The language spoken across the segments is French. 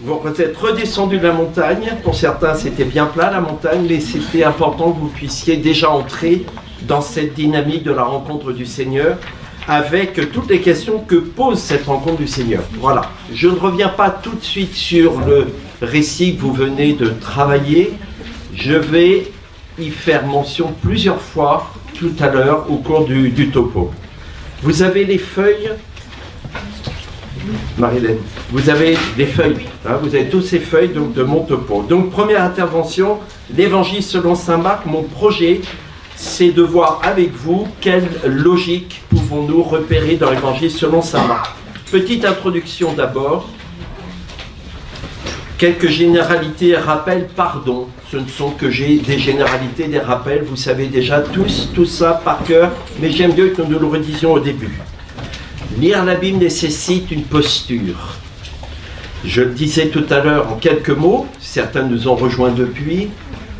vous êtes redescendu de la montagne. Pour certains, c'était bien plat la montagne, mais c'était important que vous puissiez déjà entrer dans cette dynamique de la rencontre du Seigneur, avec toutes les questions que pose cette rencontre du Seigneur. Voilà. Je ne reviens pas tout de suite sur le récit que vous venez de travailler. Je vais y faire mention plusieurs fois tout à l'heure au cours du topo. Vous avez les feuilles, Marie-Hélène, vous avez les feuilles, hein, vous avez tous ces feuilles donc, de mon topo. Donc première intervention, l'évangile selon saint Marc. Mon projet, c'est de voir avec vous quelle logique pouvons-nous repérer dans l'évangile selon saint Marc. Petite introduction d'abord. Quelques généralités et rappels, pardon, ce ne sont que des généralités, des rappels, vous savez déjà tous, tout ça par cœur, mais j'aime mieux que nous le redisions au début. Lire la Bible nécessite une posture. Je le disais tout à l'heure en quelques mots, certains nous ont rejoints depuis.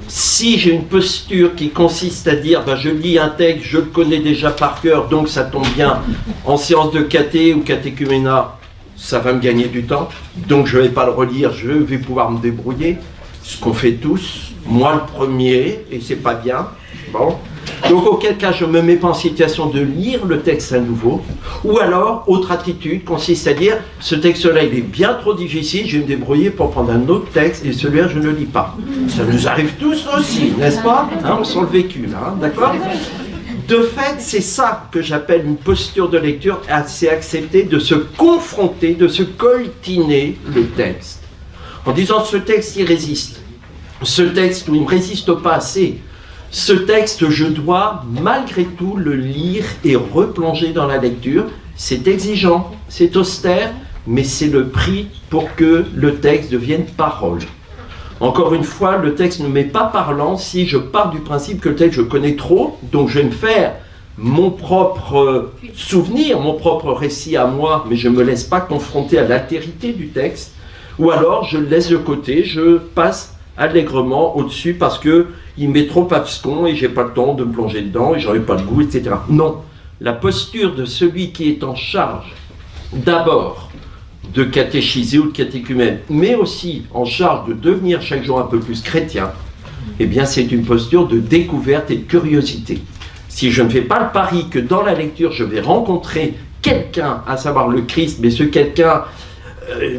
Si j'ai une posture qui consiste à dire je lis un texte, je le connais déjà par cœur, donc ça tombe bien, en séance de caté ou catéchuménat, ça va me gagner du temps, donc je ne vais pas le relire, je vais pouvoir me débrouiller, ce qu'on fait tous, moi le premier, et c'est pas bien. Bon. Donc auquel cas je ne me mets pas en situation de lire le texte à nouveau, ou alors, autre attitude, consiste à dire, ce texte-là il est bien trop difficile, je vais me débrouiller pour prendre un autre texte, et celui-là je ne le lis pas. Ça nous arrive tous aussi, n'est-ce pas, hein, on sent le vécu là, hein, d'accord. De fait, c'est ça que j'appelle une posture de lecture, c'est accepter de se confronter, de se coltiner le texte. En disant ce texte il résiste, ce texte où il ne me résiste pas assez, ce texte je dois malgré tout le lire et replonger dans la lecture. C'est exigeant, c'est austère, mais c'est le prix pour que le texte devienne parole. Encore une fois, le texte ne m'est pas parlant si je pars du principe que le texte je connais trop, donc je vais me faire mon propre souvenir, mon propre récit à moi, mais je ne me laisse pas confronter à l'altérité du texte, ou alors je le laisse de côté, je passe allègrement au-dessus parce qu'il m'est trop abscon et j'ai pas le temps de me plonger dedans et j'aurai pas le goût, etc. Non, la posture de celui qui est en charge d'abord de catéchiser ou de catéchumène, mais aussi en charge de devenir chaque jour un peu plus chrétien, eh bien c'est une posture de découverte et de curiosité. Si je ne fais pas le pari que dans la lecture je vais rencontrer quelqu'un, à savoir le Christ, mais ce quelqu'un,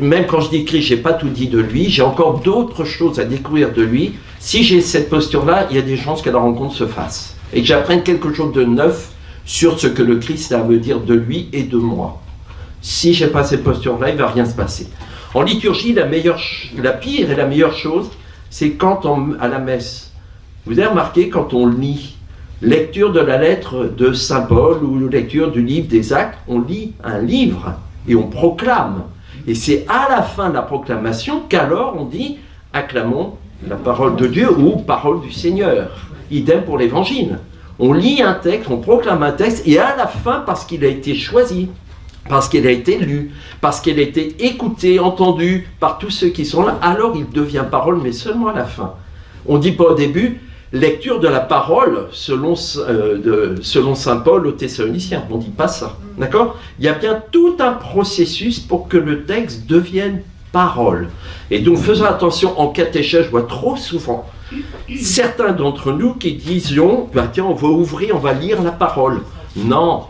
même quand je dis Christ, je n'ai pas tout dit de lui, j'ai encore d'autres choses à découvrir de lui. Si j'ai cette posture-là, il y a des chances que la rencontre se fasse et que j'apprenne quelque chose de neuf sur ce que le Christ a à me dire de lui et de moi. Si je n'ai pas cette posture-là, il ne va rien se passer. En liturgie, la pire et la meilleure chose, c'est quand à la messe, vous avez remarqué quand on lit lecture de la lettre de Saint Paul ou lecture du livre des Actes, on lit un livre et on proclame. Et c'est à la fin de la proclamation qu'alors on dit « acclamons la parole de Dieu » ou « parole du Seigneur ». Idem pour l'évangile. On lit un texte, on proclame un texte et à la fin, parce qu'il a été choisi, parce qu'il a été lu, parce qu'il a été écouté, entendu par tous ceux qui sont là, alors il devient parole, mais seulement à la fin. On ne dit pas au début « lecture de la parole selon saint Paul aux Thessaloniciens ». On ne dit pas ça, d'accord ? Il y a bien tout un processus pour que le texte devienne parole. Et donc faisons attention, en catéchèse, je vois trop souvent certains d'entre nous qui disions « tiens, on va ouvrir, on va lire la parole ». Non,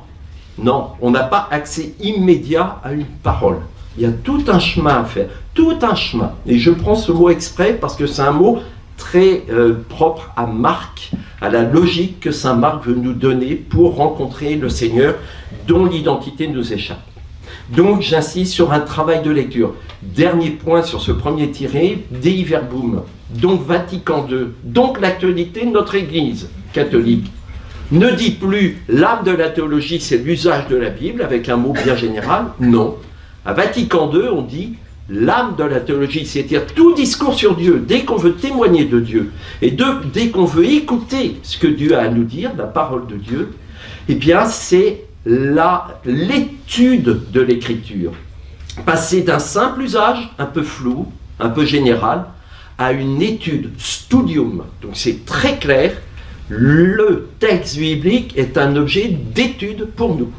on n'a pas accès immédiat à une parole. Il y a tout un chemin à faire, tout un chemin. Et je prends ce mot exprès parce que c'est un mot très propre à Marc, à la logique que saint Marc veut nous donner pour rencontrer le Seigneur dont l'identité nous échappe. Donc j'insiste sur un travail de lecture. Dernier point sur ce premier tiré, Dei Verbum, donc Vatican II, donc l'actualité de notre Église catholique. Ne dit plus l'âme de la théologie, c'est l'usage de la Bible, avec un mot bien général, non. À Vatican II, on dit l'âme de la théologie, c'est-à-dire tout discours sur Dieu, dès qu'on veut témoigner de Dieu, et dès qu'on veut écouter ce que Dieu a à nous dire, la parole de Dieu, eh bien c'est l'étude de l'Écriture. Passer d'un simple usage, un peu flou, un peu général, à une étude, studium. Donc c'est très clair, le texte biblique est un objet d'étude pour nous.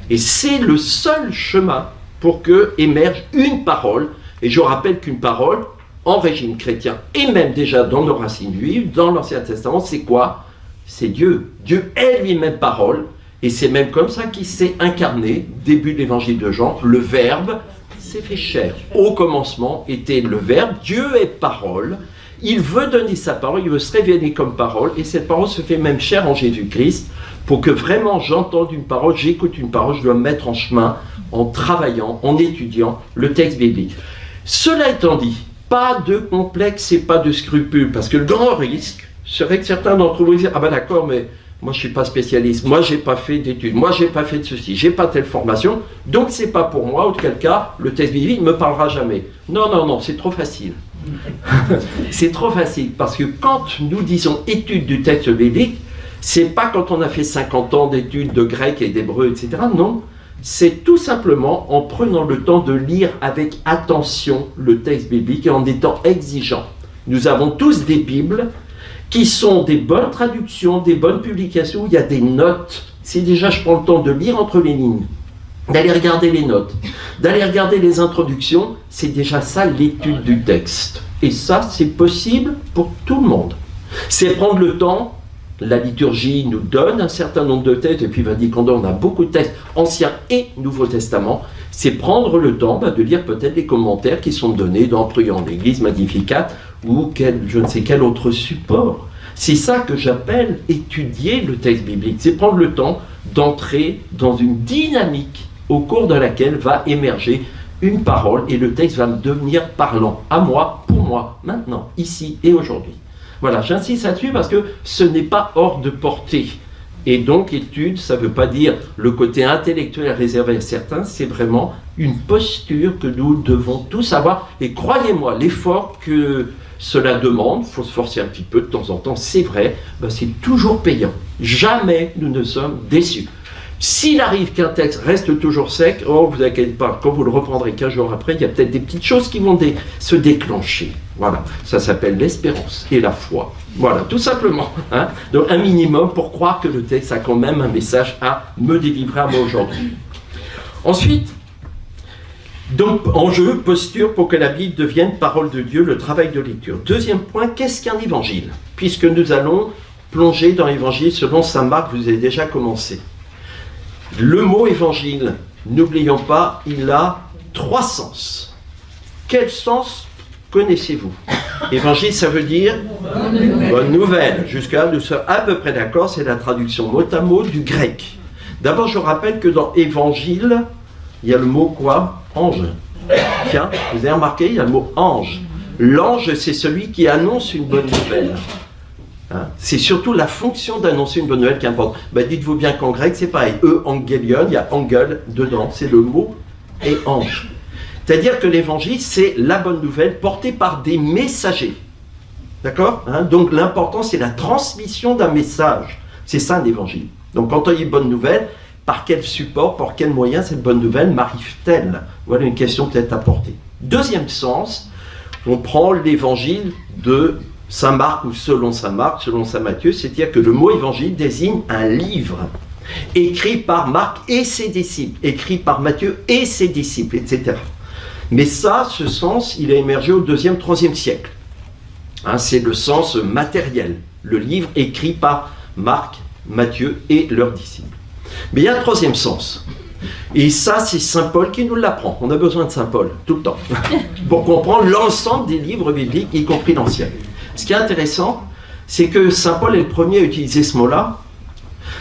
Et c'est le seul chemin pour que émerge une parole Et je rappelle qu'une parole, en régime chrétien, et même déjà dans nos racines juives, dans l'Ancien Testament, c'est quoi? C'est Dieu. Dieu est lui-même parole, et c'est même comme ça qu'il s'est incarné, début de l'évangile de Jean, le Verbe s'est fait chair. Au commencement était le Verbe, Dieu est parole, il veut donner sa parole, il veut se révéler comme parole, et cette parole se fait même chair en Jésus-Christ, pour que vraiment j'entende une parole, j'écoute une parole, je dois me mettre en chemin, en travaillant, en étudiant le texte biblique. Cela étant dit, pas de complexe et pas de scrupule, parce que le grand risque serait que certains d'entre vous disent « Ah ben d'accord, mais moi je ne suis pas spécialiste, moi je n'ai pas fait d'études, moi je n'ai pas fait de ceci, je n'ai pas telle formation, donc c'est pas pour moi, auquel cas le texte biblique ne me parlera jamais. » Non, non, non, c'est trop facile. C'est trop facile, parce que quand nous disons étude du texte biblique, c'est pas quand on a fait 50 ans d'études de grec et d'hébreu, etc. Non, c'est tout simplement en prenant le temps de lire avec attention le texte biblique et en étant exigeant. Nous avons tous des Bibles qui sont des bonnes traductions, des bonnes publications, où il y a des notes. Si déjà je prends le temps de lire entre les lignes, d'aller regarder les notes, d'aller regarder les introductions, c'est déjà ça l'étude du texte. Et ça, c'est possible pour tout le monde. C'est prendre le temps. La liturgie nous donne un certain nombre de textes, et puis va dire qu'on a beaucoup de textes, Ancien et Nouveau Testament. C'est prendre le temps de lire peut-être les commentaires qui sont donnés dans Prions l'Église Magnificat ou je ne sais quel autre support. C'est ça que j'appelle étudier le texte biblique. C'est prendre le temps d'entrer dans une dynamique au cours de laquelle va émerger une parole et le texte va me devenir parlant à moi, pour moi, maintenant, ici et aujourd'hui. Voilà, j'insiste là-dessus parce que ce n'est pas hors de portée. Et donc, étude, ça ne veut pas dire le côté intellectuel réservé à certains, c'est vraiment une posture que nous devons tous avoir. Et croyez-moi, l'effort que cela demande, il faut se forcer un petit peu de temps en temps, c'est vrai, c'est toujours payant. Jamais nous ne sommes déçus. S'il arrive qu'un texte reste toujours sec, oh, vous inquiétez pas, quand vous le reprendrez 15 jours après, il y a peut-être des petites choses qui vont se déclencher. Voilà, ça s'appelle l'espérance et la foi. Voilà, tout simplement. Hein. Donc un minimum pour croire que le texte a quand même un message à me délivrer à moi aujourd'hui. Ensuite, donc enjeu, posture pour que la Bible devienne parole de Dieu, le travail de lecture. Deuxième point, qu'est-ce qu'un évangile? Puisque nous allons plonger dans l'évangile selon saint Marc, vous avez déjà commencé. Le mot évangile, n'oublions pas, il a 3 sens. Quel sens connaissez-vous? Évangile, ça veut dire bonne nouvelle. Jusqu'à nous sommes à peu près d'accord, c'est la traduction mot à mot du grec. D'abord, je rappelle que dans évangile, il y a le mot quoi? Ange. Tiens, vous avez remarqué, il y a le mot ange. L'ange, c'est celui qui annonce une bonne nouvelle. Hein? C'est surtout la fonction d'annoncer une bonne nouvelle qui importe. Dites-vous bien qu'en grec, c'est pareil. Angelion, il y a angel dedans, c'est le mot et ange. C'est-à-dire que l'évangile, c'est la bonne nouvelle portée par des messagers. D'accord? Hein? Donc l'important, c'est la transmission d'un message. C'est ça un évangile. Donc quand on dit bonne nouvelle, par quel support, par quel moyen cette bonne nouvelle m'arrive-t-elle? Voilà une question peut-être à porter. Deuxième sens, on prend l'évangile de Saint Marc ou selon Saint Marc, selon Saint Matthieu, c'est-à-dire que le mot évangile désigne un livre écrit par Marc et ses disciples, écrit par Matthieu et ses disciples, etc. Mais ça, ce sens, il a émergé au 2e, 3e siècle. Hein, c'est le sens matériel, le livre écrit par Marc, Matthieu et leurs disciples. Mais il y a un 3e sens. Et ça, c'est Saint Paul qui nous l'apprend. On a besoin de Saint Paul, tout le temps, pour comprendre l'ensemble des livres bibliques, y compris l'Ancien. Ce qui est intéressant, c'est que Saint Paul est le premier à utiliser ce mot-là.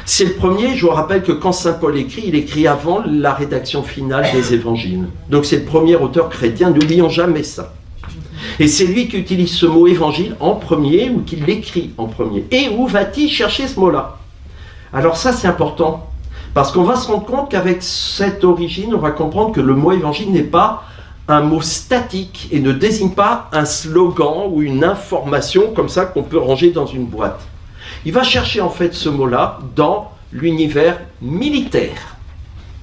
C'est le premier, je vous rappelle que quand Saint Paul écrit, il écrit avant la rédaction finale des évangiles. Donc c'est le premier auteur chrétien, n'oublions jamais ça. Et c'est lui qui utilise ce mot évangile en premier, ou qui l'écrit en premier. Et où va-t-il chercher ce mot-là? Alors ça, c'est important, parce qu'on va se rendre compte qu'avec cette origine, on va comprendre que le mot évangile n'est pas un mot statique et ne désigne pas un slogan ou une information comme ça qu'on peut ranger dans une boîte. Il va chercher en fait ce mot-là dans l'univers militaire.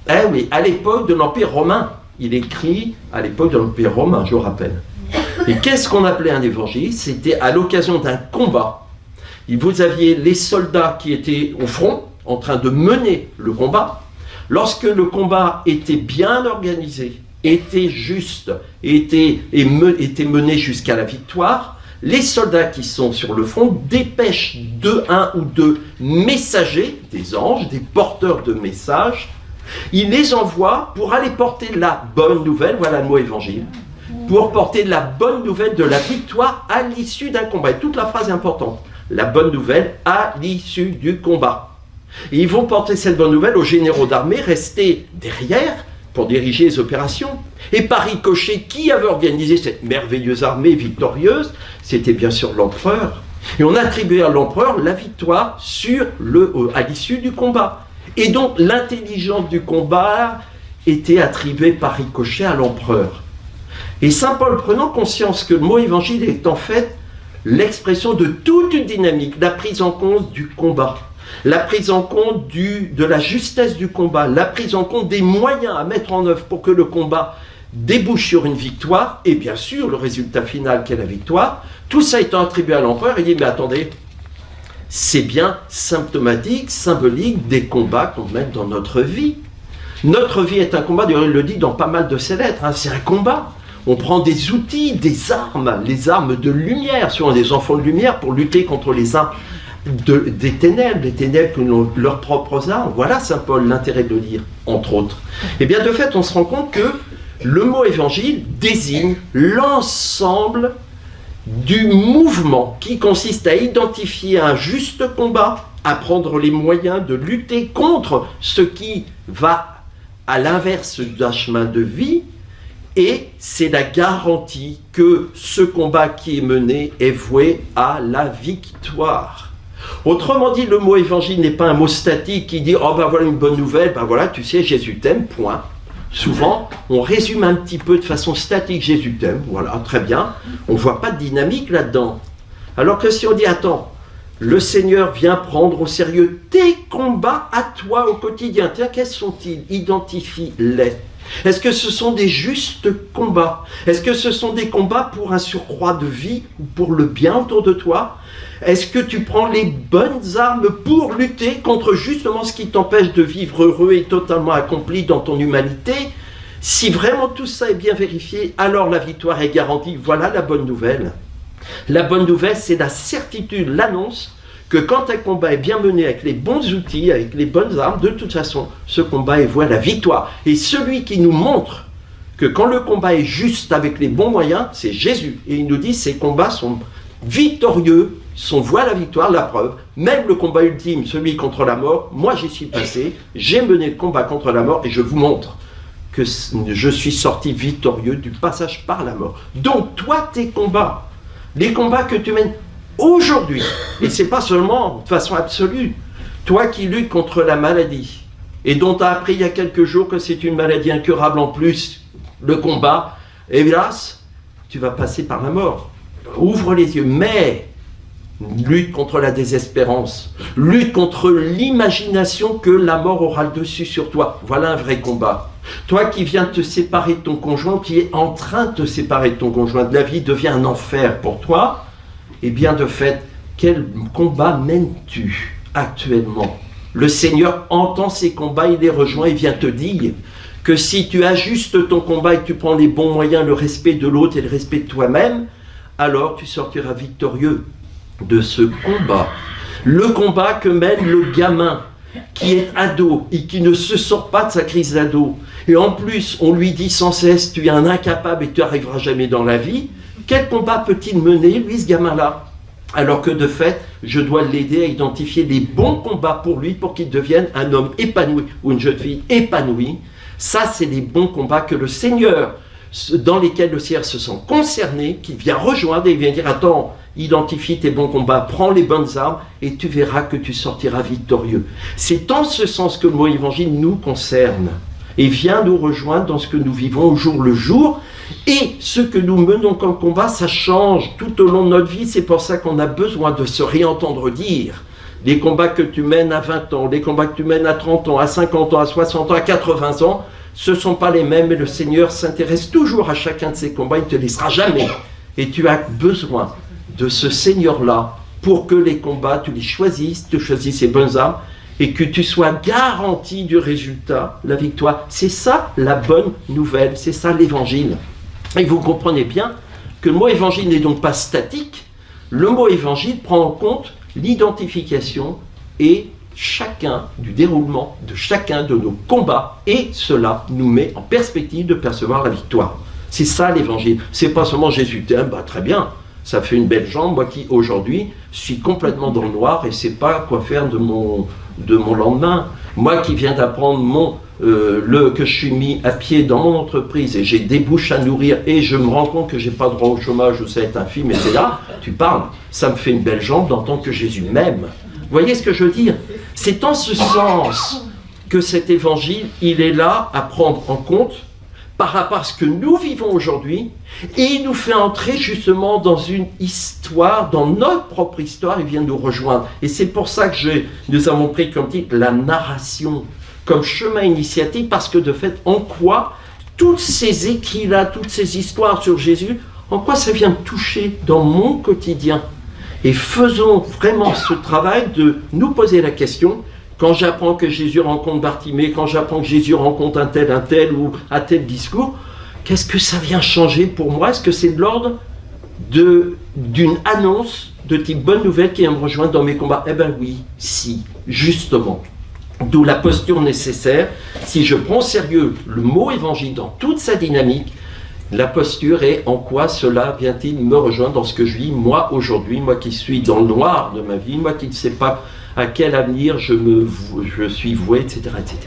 Eh oui, à l'époque de l'Empire romain. Il écrit à l'époque de l'Empire romain, je vous rappelle. Et qu'est-ce qu'on appelait un évangile? C'était à l'occasion d'un combat. Vous aviez les soldats qui étaient au front, en train de mener le combat. Lorsque le combat était bien organisé, était juste, était mené jusqu'à la victoire, les soldats qui sont sur le front dépêchent un ou deux messagers, des anges, des porteurs de messages. Ils les envoient pour aller porter la bonne nouvelle, voilà le mot évangile, pour porter la bonne nouvelle de la victoire à l'issue d'un combat. Et toute la phrase est importante. La bonne nouvelle à l'issue du combat. Et ils vont porter cette bonne nouvelle aux généraux d'armée restés derrière pour diriger les opérations. Et par ricochet, qui avait organisé cette merveilleuse armée victorieuse? C'était bien sûr l'empereur. Et on attribuait à l'empereur la victoire à l'issue du combat. Et donc l'intelligence du combat était attribuée par ricochet à l'empereur. Et saint Paul, prenant conscience que le mot évangile est en fait l'expression de toute une dynamique, la prise en compte du combat, la prise en compte de la justesse du combat, la prise en compte des moyens à mettre en œuvre pour que le combat débouche sur une victoire, et bien sûr le résultat final qui est la victoire, tout ça étant attribué à l'empereur, il dit mais attendez, c'est bien symptomatique, symbolique des combats qu'on mène dans notre vie. Notre vie est un combat, d'ailleurs il le dit dans pas mal de ses lettres, c'est un combat. On prend des outils, des armes, les armes de lumière, souvent des enfants de lumière, pour lutter contre les armes des ténèbres qui ont leurs propres armes. Voilà saint Paul, l'intérêt de le lire, entre autres. Et bien de fait, on se rend compte que le mot évangile désigne l'ensemble du mouvement qui consiste à identifier un juste combat, à prendre les moyens de lutter contre ce qui va à l'inverse d'un chemin de vie, et c'est la garantie que ce combat qui est mené est voué à la victoire. Autrement dit, le mot évangile n'est pas un mot statique qui dit « Oh ben voilà une bonne nouvelle, ben voilà, tu sais, Jésus t'aime, point ». Souvent, on résume un petit peu de façon statique « Jésus t'aime », voilà, très bien. On ne voit pas de dynamique là-dedans. Alors que si on dit « Attends, le Seigneur vient prendre au sérieux tes combats à toi au quotidien. Tiens, quels sont-ils? Identifie-les. Est-ce que ce sont des justes combats? Est-ce que ce sont des combats pour un surcroît de vie ou pour le bien autour de toi? Est-ce que tu prends les bonnes armes pour lutter contre justement ce qui t'empêche de vivre heureux et totalement accompli dans ton humanité? Si vraiment tout ça est bien vérifié, alors la victoire est garantie. Voilà la bonne nouvelle. La bonne nouvelle, c'est la certitude, l'annonce que quand un combat est bien mené avec les bons outils, avec les bonnes armes, de toute façon, ce combat est voué à la victoire. Et celui qui nous montre que quand le combat est juste avec les bons moyens, c'est Jésus. Et il nous dit que ces combats sont victorieux, sont voués à la victoire, la preuve. Même le combat ultime, celui contre la mort, moi j'y suis passé, j'ai mené le combat contre la mort et je vous montre que je suis sorti victorieux du passage par la mort. Donc toi, tes combats, les combats que tu mènes aujourd'hui, et c'est pas seulement de façon absolue, toi qui luttes contre la maladie, et dont tu as appris il y a quelques jours que c'est une maladie incurable en plus, le combat, hélas, tu vas passer par la mort. Ouvre les yeux, mais lutte contre la désespérance, lutte contre l'imagination que la mort aura le dessus sur toi. Voilà un vrai combat. Toi qui viens te séparer de ton conjoint, qui est en train de te séparer de ton conjoint, la vie devient un enfer pour toi, et bien de fait, quel combat mènes-tu actuellement? Le Seigneur entend ces combats, il les rejoint et vient te dire que si tu ajustes ton combat et que tu prends les bons moyens, le respect de l'autre et le respect de toi-même, alors tu sortiras victorieux de ce combat. Le combat que mène le gamin qui est ado et qui ne se sort pas de sa crise d'ado. Et en plus, on lui dit sans cesse, tu es un incapable et tu n'arriveras jamais dans la vie. Quel combat peut-il mener, lui, ce gamin-là? Alors que de fait, je dois l'aider à identifier les bons combats pour lui, pour qu'il devienne un homme épanoui ou une jeune fille épanouie. Ça, c'est les bons combats que le Seigneur, dans lesquels le Seigneur se sent concerné, qui vient rejoindre et il vient dire, attends, identifie tes bons combats, prends les bonnes armes et tu verras que tu sortiras victorieux. C'est en ce sens que le mot évangile nous concerne et vient nous rejoindre dans ce que nous vivons au jour le jour. Et ce que nous menons comme combat, ça change tout au long de notre vie. C'est pour ça qu'on a besoin de se réentendre dire. Les combats que tu mènes à 20 ans, les combats que tu mènes à 30 ans, à 50 ans, à 60 ans, à 80 ans, ce ne sont pas les mêmes. Et le Seigneur s'intéresse toujours à chacun de ces combats. Il ne te laissera jamais. Et tu as besoin de ce Seigneur-là pour que les combats, tu les choisisses, tu choisisses les bonnes armes et que tu sois garanti du résultat, la victoire. C'est ça la bonne nouvelle, c'est ça l'évangile. Et vous comprenez bien que le mot évangile n'est donc pas statique. Le mot évangile prend en compte l'identification et du déroulement de chacun de nos combats, et cela nous met en perspective de percevoir la victoire. C'est ça l'évangile. C'est pas seulement Jésus t'aime, très bien, ça fait une belle jambe, moi qui aujourd'hui suis complètement dans le noir et sais pas quoi faire de mon lendemain. Moi qui viens d'apprendre que je suis mis à pied dans mon entreprise et j'ai des bouches à nourrir et je me rends compte que j'ai pas droit au chômage ou ça est infime, et là, tu parles, ça me fait une belle jambe d'entendre que Jésus m'aime. Vous voyez ce que je veux dire? C'est en ce sens que cet évangile, il est là à prendre en compte par rapport à ce que nous vivons aujourd'hui, et il nous fait entrer justement dans une histoire, dans notre propre histoire, il vient nous rejoindre. Et c'est pour ça que nous avons pris comme titre la narration, comme chemin initiatique, parce que de fait, en quoi tous ces écrits-là, toutes ces histoires sur Jésus, en quoi ça vient me toucher dans mon quotidien? Et faisons vraiment ce travail de nous poser la question, quand j'apprends que Jésus rencontre Bartimée, quand j'apprends que Jésus rencontre un tel ou un tel discours, qu'est-ce que ça vient changer pour moi? Est-ce que c'est de l'ordre d'une annonce de type bonne nouvelle qui vient me rejoindre dans mes combats? Eh bien oui, si, justement. D'où la posture nécessaire. Si je prends au sérieux le mot évangile dans toute sa dynamique, la posture est en quoi cela vient-il me rejoindre dans ce que je vis, moi aujourd'hui, moi qui suis dans le noir de ma vie, moi qui ne sais pas à quel avenir je suis voué, etc. etc.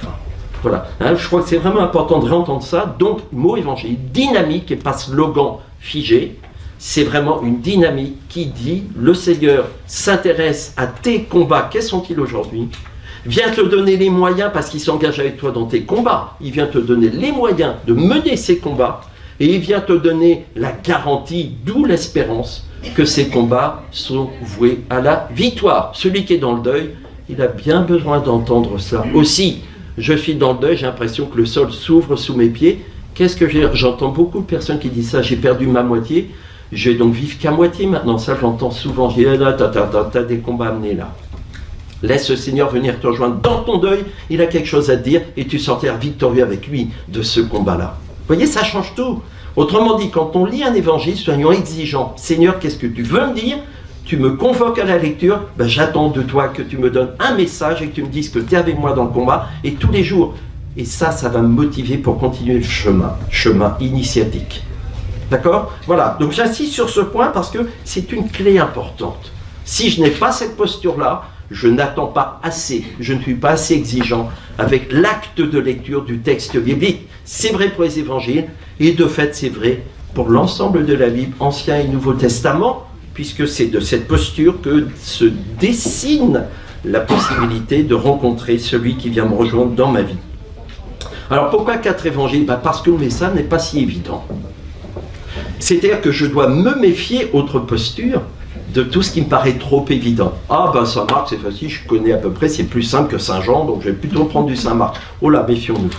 Voilà, je crois que c'est vraiment important de réentendre ça. Donc, mot évangile, dynamique et pas slogan figé, c'est vraiment une dynamique qui dit le Seigneur s'intéresse à tes combats, quels sont-ils aujourd'hui? Vient te donner les moyens parce qu'il s'engage avec toi dans tes combats, il vient te donner les moyens de mener ces combats. Et il vient te donner la garantie, d'où l'espérance, que ces combats sont voués à la victoire. Celui qui est dans le deuil, il a bien besoin d'entendre ça. Aussi, je suis dans le deuil, j'ai l'impression que le sol s'ouvre sous mes pieds. Qu'est-ce que j'entends beaucoup de personnes qui disent ça, j'ai perdu ma moitié, je vais donc vivre qu'à moitié maintenant. Ça, j'entends souvent, je dis, t'as des combats à mener là. Laisse le Seigneur venir te rejoindre dans ton deuil, il a quelque chose à te dire, et tu sortiras victorieux avec lui de ce combat-là. Vous voyez, ça change tout. Autrement dit, quand on lit un évangile, soyons exigeants. Seigneur, qu'est-ce que tu veux me dire? Tu me convoques à la lecture, j'attends de toi que tu me donnes un message et que tu me dises que tu es avec moi dans le combat, et tous les jours. Et ça va me motiver pour continuer le chemin initiatique. D'accord? Voilà, donc j'insiste sur ce point parce que c'est une clé importante. Si je n'ai pas cette posture-là, je n'attends pas assez, je ne suis pas assez exigeant avec l'acte de lecture du texte biblique. C'est vrai pour les évangiles, et de fait c'est vrai pour l'ensemble de la Bible, Ancien et Nouveau Testament, puisque c'est de cette posture que se dessine la possibilité de rencontrer celui qui vient me rejoindre dans ma vie. Alors pourquoi 4 évangiles? Parce que le message n'est pas si évident. C'est-à-dire que je dois me méfier, autre posture, de tout ce qui me paraît trop évident. Saint Marc c'est facile, je connais à peu près, c'est plus simple que Saint Jean, donc je vais plutôt prendre du Saint Marc. Oh là, méfions-nous.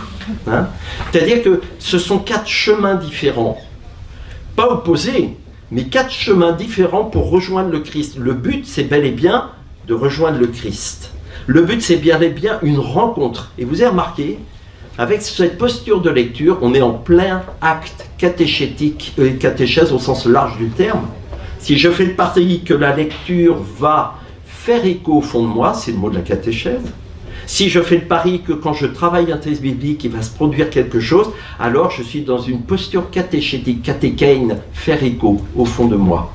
C'est-à-dire que ce sont 4 chemins différents, pas opposés, mais 4 chemins différents pour rejoindre le Christ. Le but, c'est bel et bien de rejoindre le Christ. Le but, c'est bien et bien une rencontre. Et vous avez remarqué, avec cette posture de lecture, on est en plein acte catéchétique, catéchèse au sens large du terme. Si je fais le pari que la lecture va faire écho au fond de moi, c'est le mot de la catéchèse. Si je fais le pari que quand je travaille un texte biblique, il va se produire quelque chose, alors je suis dans une posture catéchétique, catéchène, faire écho au fond de moi.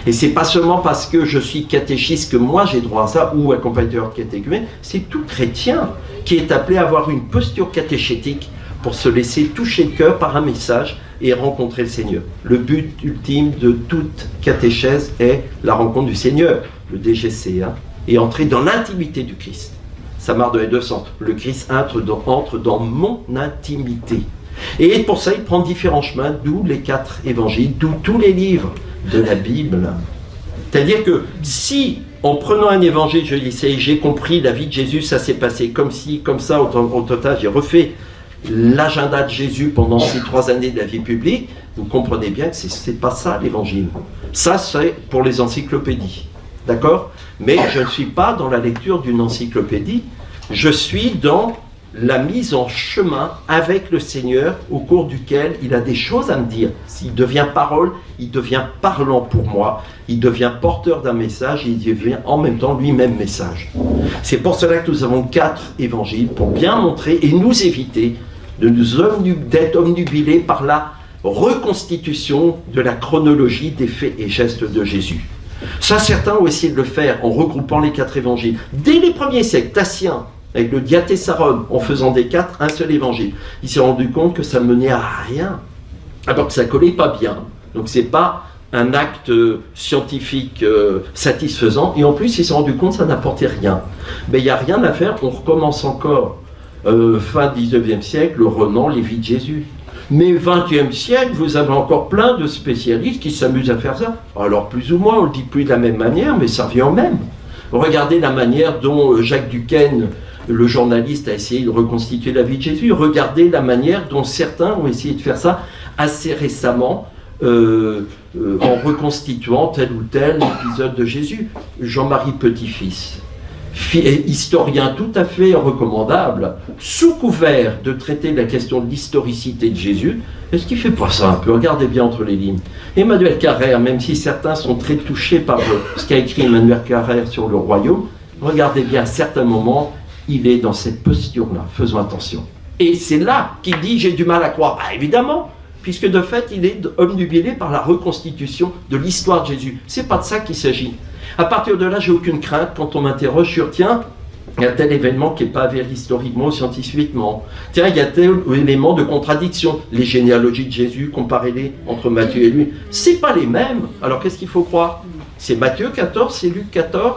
Et c'est pas seulement parce que je suis catéchiste que moi j'ai droit à ça, ou accompagnateur catéchumène, c'est tout chrétien qui est appelé à avoir une posture catéchétique pour se laisser toucher le cœur par un message et rencontrer le Seigneur. Le but ultime de toute catéchèse est la rencontre du Seigneur, le DGC, et entrer dans l'intimité du Christ. Ça marche dans les deux sens. Le Christ entre dans mon intimité. Et pour ça, il prend différents chemins, d'où les 4 évangiles, d'où tous les livres de la Bible. C'est-à-dire que si, en prenant un évangile, je dis, j'ai compris la vie de Jésus, ça s'est passé comme ci, comme ça, au total, j'ai refait l'agenda de Jésus pendant ces 3 années de la vie publique, vous comprenez bien que c'est pas ça l'évangile. Ça, c'est pour les encyclopédies. D'accord? Mais je ne suis pas dans la lecture d'une encyclopédie, Je suis dans la mise en chemin avec le Seigneur au cours duquel il a des choses à me dire. S'il devient parole, il devient parlant pour moi, il devient porteur d'un message et il devient en même temps lui-même message. C'est pour cela que nous avons 4 évangiles pour bien montrer et nous éviter d'être omnubilés par la reconstitution de la chronologie des faits et gestes de Jésus. Ça, certains ont essayé de le faire en regroupant les 4 évangiles. Dès les premiers siècles, Tatien, avec le Diatessaron, en faisant des 4 un seul évangile, il s'est rendu compte que ça menait à rien, alors que ça collait pas bien. Donc c'est pas un acte scientifique satisfaisant, et en plus il s'est rendu compte que ça n'apportait rien. Mais il n'y a rien à faire, on recommence encore. Fin 19e siècle, Renan, les vies de Jésus. Mais 20e siècle, vous avez encore plein de spécialistes qui s'amusent à faire ça. Alors plus ou moins, on ne le dit plus de la même manière, mais ça revient au même. Regardez la manière dont Jacques Duquesne, le journaliste, a essayé de reconstituer la vie de Jésus. Regardez la manière dont certains ont essayé de faire ça assez récemment, en reconstituant tel ou tel épisode de Jésus. Jean-Marie Petit-Fils, historien tout à fait recommandable, sous couvert de traiter la question de l'historicité de Jésus, est-ce qu'il ne fait pas ça un peu? Regardez bien entre les lignes. Emmanuel Carrère, même si certains sont très touchés par ce qu'a écrit Emmanuel Carrère sur le royaume, regardez bien, à certains moments, il est dans cette posture-là, faisons attention. Et c'est là qu'il dit « j'ai du mal à croire ». Bah, évidemment, puisque de fait, il est omnubilé par la reconstitution de l'histoire de Jésus. C'est pas de ça qu'il s'agit. À partir de là, j'ai aucune crainte quand on m'interroge sur, tiens, il y a tel événement qui n'est pas avéré historiquement ou scientifiquement. Tiens, il y a tel élément de contradiction. Les généalogies de Jésus, comparez-les entre Matthieu et lui. C'est pas les mêmes. Alors qu'est-ce qu'il faut croire? C'est Matthieu 14, c'est Luc 14.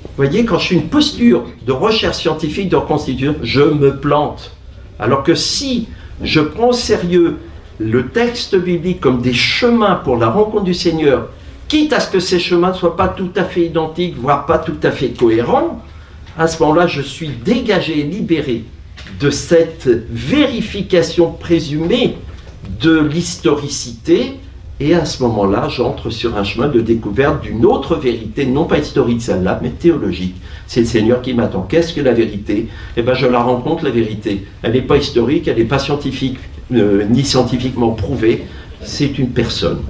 Vous voyez, quand je suis une posture de recherche scientifique, de reconstitution, je me plante. Alors que si je prends au sérieux le texte biblique comme des chemins pour la rencontre du Seigneur, quitte à ce que ces chemins ne soient pas tout à fait identiques, voire pas tout à fait cohérents, à ce moment-là, je suis dégagé et libéré de cette vérification présumée de l'historicité, et à ce moment-là, j'entre sur un chemin de découverte d'une autre vérité, non pas historique celle-là, mais théologique. C'est le Seigneur qui m'attend. Qu'est-ce que la vérité? Eh bien, je la rencontre, la vérité. Elle n'est pas historique, elle n'est pas scientifique, ni scientifiquement prouvée. C'est une personne.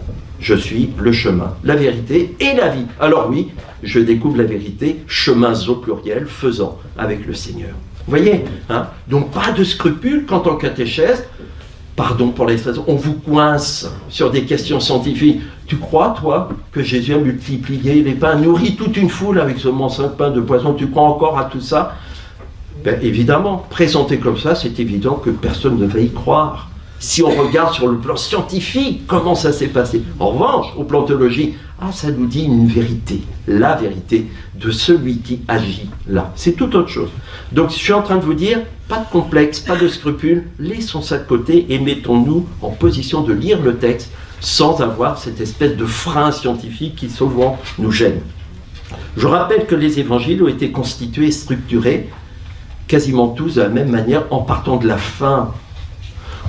Je suis le chemin, la vérité et la vie. Alors oui, je découvre la vérité, chemins au pluriel, faisant avec le Seigneur. Vous voyez, hein? Donc pas de scrupules quand en catéchèse, pardon pour l'expression, on vous coince sur des questions scientifiques. Tu crois, toi, que Jésus a multiplié les pains, nourri toute une foule avec seulement 5 pains de poisson? Tu crois encore à tout ça? Ben, évidemment, présenté comme ça, c'est évident que personne ne va y croire. Si on regarde sur le plan scientifique, comment ça s'est passé. En revanche, au plan théologique, ça nous dit une vérité, la vérité de celui qui agit là. C'est tout autre chose. Donc je suis en train de vous dire, pas de complexe, pas de scrupules, laissons ça de côté et mettons-nous en position de lire le texte sans avoir cette espèce de frein scientifique qui souvent nous gêne. Je rappelle que les évangiles ont été constitués et structurés quasiment tous de la même manière en partant de la fin.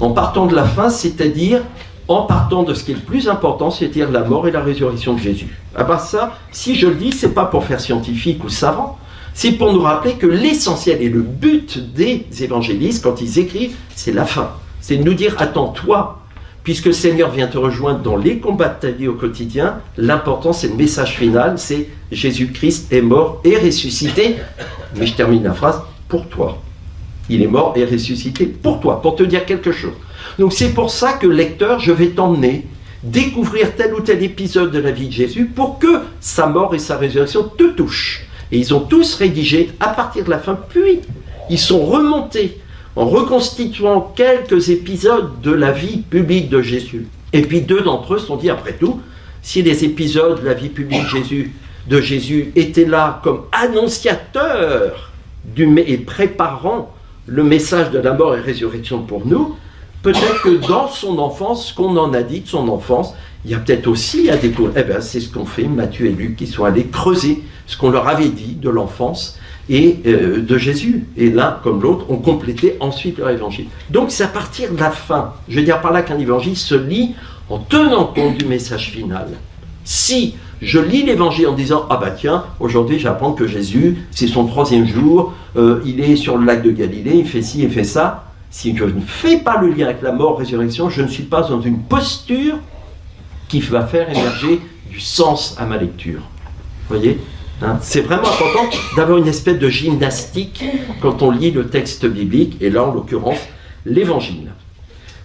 En partant de la fin, c'est-à-dire en partant de ce qui est le plus important, c'est-à-dire la mort et la résurrection de Jésus. À part ça, si je le dis, c'est pas pour faire scientifique ou savant, c'est pour nous rappeler que l'essentiel et le but des évangélistes, quand ils écrivent, c'est la fin. C'est de nous dire, attends, toi, puisque le Seigneur vient te rejoindre dans les combats de ta vie au quotidien, l'important, c'est le message final, c'est Jésus-Christ est mort et ressuscité, mais je termine la phrase, pour toi. Il est mort et ressuscité pour toi, pour te dire quelque chose. Donc c'est pour ça que lecteur, je vais t'emmener découvrir tel ou tel épisode de la vie de Jésus pour que sa mort et sa résurrection te touchent. Et ils ont tous rédigé à partir de la fin, puis ils sont remontés en reconstituant quelques épisodes de la vie publique de Jésus. Et puis 2 d'entre eux se sont dit, après tout, si les épisodes de la vie publique de Jésus étaient là comme annonciateurs et préparant le message de la mort et résurrection pour nous, peut-être que dans son enfance, ce qu'on en a dit de son enfance, il y a peut-être aussi à découvrir. Eh bien, c'est ce qu'ont fait Matthieu et Luc, qui sont allés creuser ce qu'on leur avait dit de l'enfance et de Jésus. Et l'un comme l'autre ont complété ensuite leur évangile. Donc c'est à partir de la fin, je veux dire par là qu'un évangile se lit en tenant compte du message final. Si je lis l'évangile en disant « Ah bah tiens, aujourd'hui j'apprends que Jésus, c'est son 3e jour, il est sur le lac de Galilée, il fait ci, il fait ça », si je ne fais pas le lien avec la mort, résurrection, je ne suis pas dans une posture qui va faire émerger du sens à ma lecture. Vous voyez, hein? C'est vraiment important d'avoir une espèce de gymnastique quand on lit le texte biblique, et là en l'occurrence l'évangile.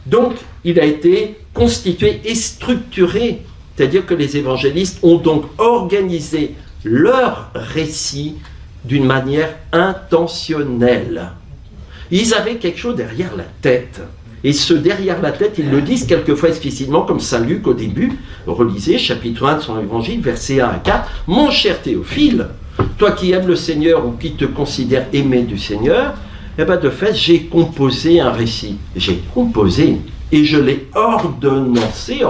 Donc il a été constitué et structuré, c'est-à-dire que les évangélistes ont donc organisé leur récit d'une manière intentionnelle. Ils avaient quelque chose derrière la tête. Et ce derrière la tête, ils le disent quelquefois explicitement, comme saint Luc au début. Relisez chapitre 1 de son évangile, versets 1 à 4. « Mon cher Théophile, toi qui aimes le Seigneur ou qui te considères aimé du Seigneur, eh ben de fait, j'ai composé un récit. J'ai composé et je l'ai ordonné,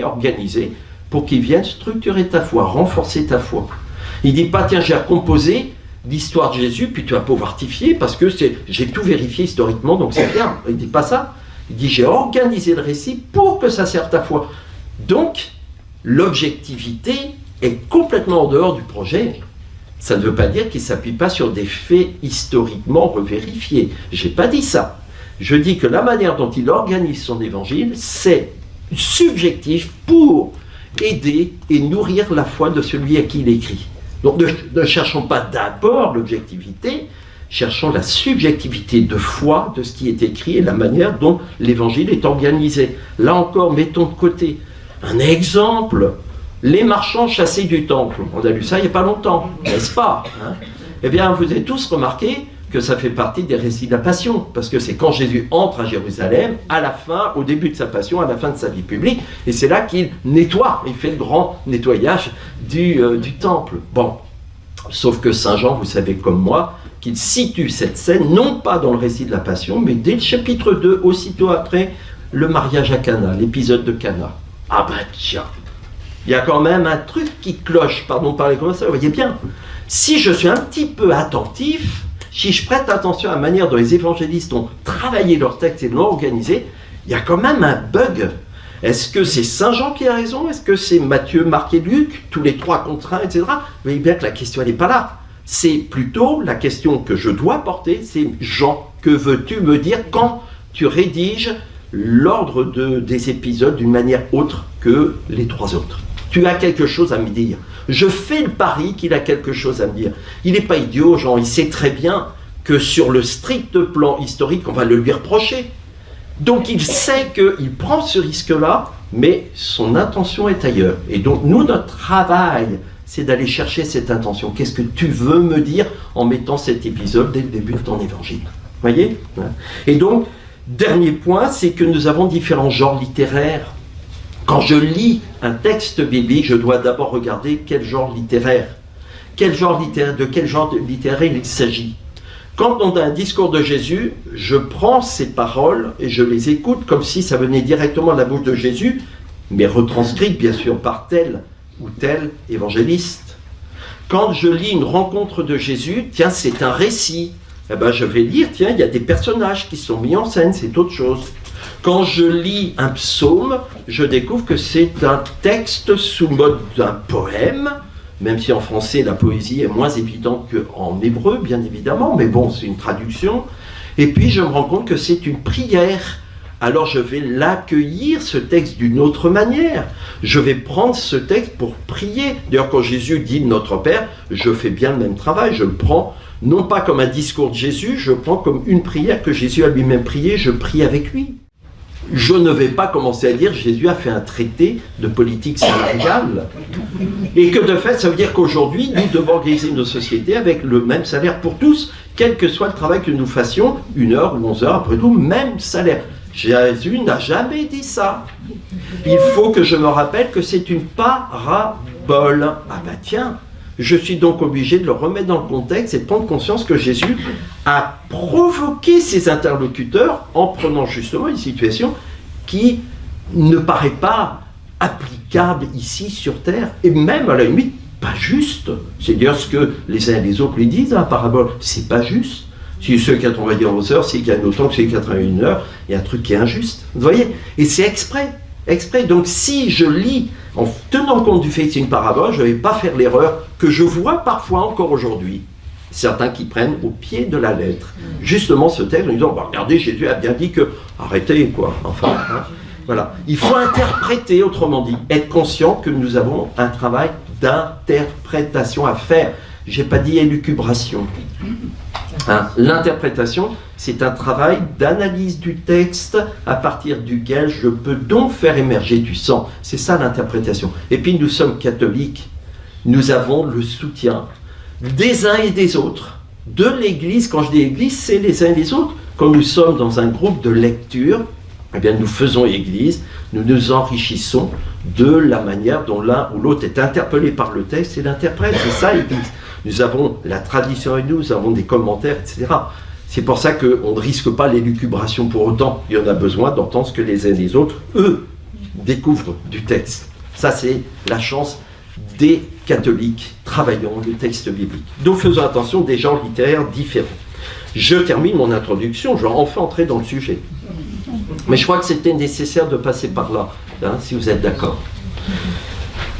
organisé, pour qu'il vienne structurer ta foi, renforcer ta foi. » Il ne dit pas, tiens, j'ai composé l'histoire de Jésus, puis tu vas pouvoir rectifier, parce que j'ai tout vérifié historiquement, donc c'est bien. Il ne dit pas ça. Il dit, j'ai organisé le récit pour que ça serve ta foi. Donc, l'objectivité est complètement en dehors du projet. Ça ne veut pas dire qu'il ne s'appuie pas sur des faits historiquement revérifiés. Je n'ai pas dit ça. Je dis que la manière dont il organise son évangile, c'est subjectif pour aider et nourrir la foi de celui à qui il écrit. Donc ne cherchons pas d'abord l'objectivité, cherchons la subjectivité de foi de ce qui est écrit et la manière dont l'évangile est organisé. Là encore, mettons de côté un exemple, les marchands chassés du temple. On a lu ça il n'y a pas longtemps, n'est-ce pas, hein? Eh bien, vous avez tous remarqué que ça fait partie des récits de la Passion, parce que c'est quand Jésus entre à Jérusalem, à la fin, au début de sa Passion, à la fin de sa vie publique, et c'est là qu'il nettoie, il fait le grand nettoyage du temple. Bon, sauf que Saint Jean, vous savez comme moi, qu'il situe cette scène, non pas dans le récit de la Passion, mais dès le chapitre 2, aussitôt après le mariage à Cana, l'épisode de Cana. Ah ben tiens, il y a quand même un truc qui cloche, pardon de parler comme ça, vous voyez bien. Si je suis un petit peu attentif, si je prête attention à la manière dont les évangélistes ont travaillé leur texte et l'ont organisé, il y a quand même un bug. Est-ce que c'est Saint Jean qui a raison? Est-ce que c'est Matthieu, Marc et Luc, tous les trois contre un, etc. Vous voyez bien que la question, elle n'est pas là. C'est plutôt la question que je dois porter, c'est Jean, que veux-tu me dire quand tu rédiges l'ordre des épisodes d'une manière autre que les trois autres? Tu as quelque chose à me dire. Je fais le pari qu'il a quelque chose à me dire. Il n'est pas idiot, Jean, il sait très bien que sur le strict plan historique, on va le lui reprocher. Donc il sait qu'il prend ce risque-là, mais son intention est ailleurs. Et donc nous, notre travail, c'est d'aller chercher cette intention. Qu'est-ce que tu veux me dire en mettant cet épisode dès le début de ton évangile? Vous voyez? Et donc, dernier point, c'est que nous avons différents genres littéraires. Quand je lis un texte biblique, je dois d'abord regarder quel genre littéraire. De quel genre littéraire il s'agit. Quand on a un discours de Jésus, je prends ces paroles et je les écoute comme si ça venait directement de la bouche de Jésus, mais retranscrites bien sûr par tel ou tel évangéliste. Quand je lis une rencontre de Jésus, tiens, c'est un récit. Eh ben, je vais lire, tiens, il y a des personnages qui sont mis en scène, c'est autre chose. Quand je lis un psaume, je découvre que c'est un texte sous mode d'un poème, même si en français la poésie est moins évidente qu'en hébreu, bien évidemment, mais bon, c'est une traduction. Et puis je me rends compte que c'est une prière. Alors je vais l'accueillir, ce texte, d'une autre manière. Je vais prendre ce texte pour prier. D'ailleurs, quand Jésus dit « Notre Père », je fais bien le même travail, je le prends non pas comme un discours de Jésus, je le prends comme une prière que Jésus a lui-même priée, je prie avec lui. Je ne vais pas commencer à dire Jésus a fait un traité de politique salariale et que de fait ça veut dire qu'aujourd'hui nous devons organiser nos sociétés avec le même salaire pour tous, quel que soit le travail que nous fassions, 1 heure ou 11 heures, après tout, même salaire. Jésus n'a jamais dit ça. Il faut que je me rappelle que c'est une parabole. Ah ben tiens, je suis donc obligé de le remettre dans le contexte et de prendre conscience que Jésus a provoqué ses interlocuteurs en prenant justement une situation qui ne paraît pas applicable ici sur Terre, et même à la limite pas juste. C'est dire ce que les uns et les autres lui disent à la parabole, c'est pas juste. Si ceux 91 heures, s'ils gagnent autant que ces 81 heures, il y a un truc qui est injuste. Vous voyez? Et c'est exprès. Donc si je lis En tenant compte du fait que c'est une parabole, je ne vais pas faire l'erreur que je vois parfois encore aujourd'hui. Certains qui prennent au pied de la lettre justement ce texte en disant bah, regardez, Jésus a bien dit que arrêtez quoi, enfin hein, voilà. Il faut interpréter, autrement dit, être conscient que nous avons un travail d'interprétation à faire. J'ai pas dit élucubration. Hein, l'interprétation, c'est un travail d'analyse du texte à partir duquel je peux donc faire émerger du sens. C'est ça l'interprétation. Et puis nous sommes catholiques, nous avons le soutien des uns et des autres, de l'Église. Quand je dis Église, c'est les uns et les autres. Quand nous sommes dans un groupe de lecture, eh bien nous faisons Église, nous nous enrichissons de la manière dont l'un ou l'autre est interpellé par le texte et l'interprète. C'est ça l'Église. Nous avons la tradition avec nous, nous avons des commentaires, etc. C'est pour ça qu'on ne risque pas l'élucubration pour autant. Il y en a besoin d'entendre ce que les uns et les autres, eux, découvrent du texte. Ça, c'est la chance des catholiques travaillant le texte biblique. Donc faisons attention des genres littéraires différents. Je termine mon introduction, je vais enfin entrer dans le sujet. Mais je crois que c'était nécessaire de passer par là, hein, si vous êtes d'accord.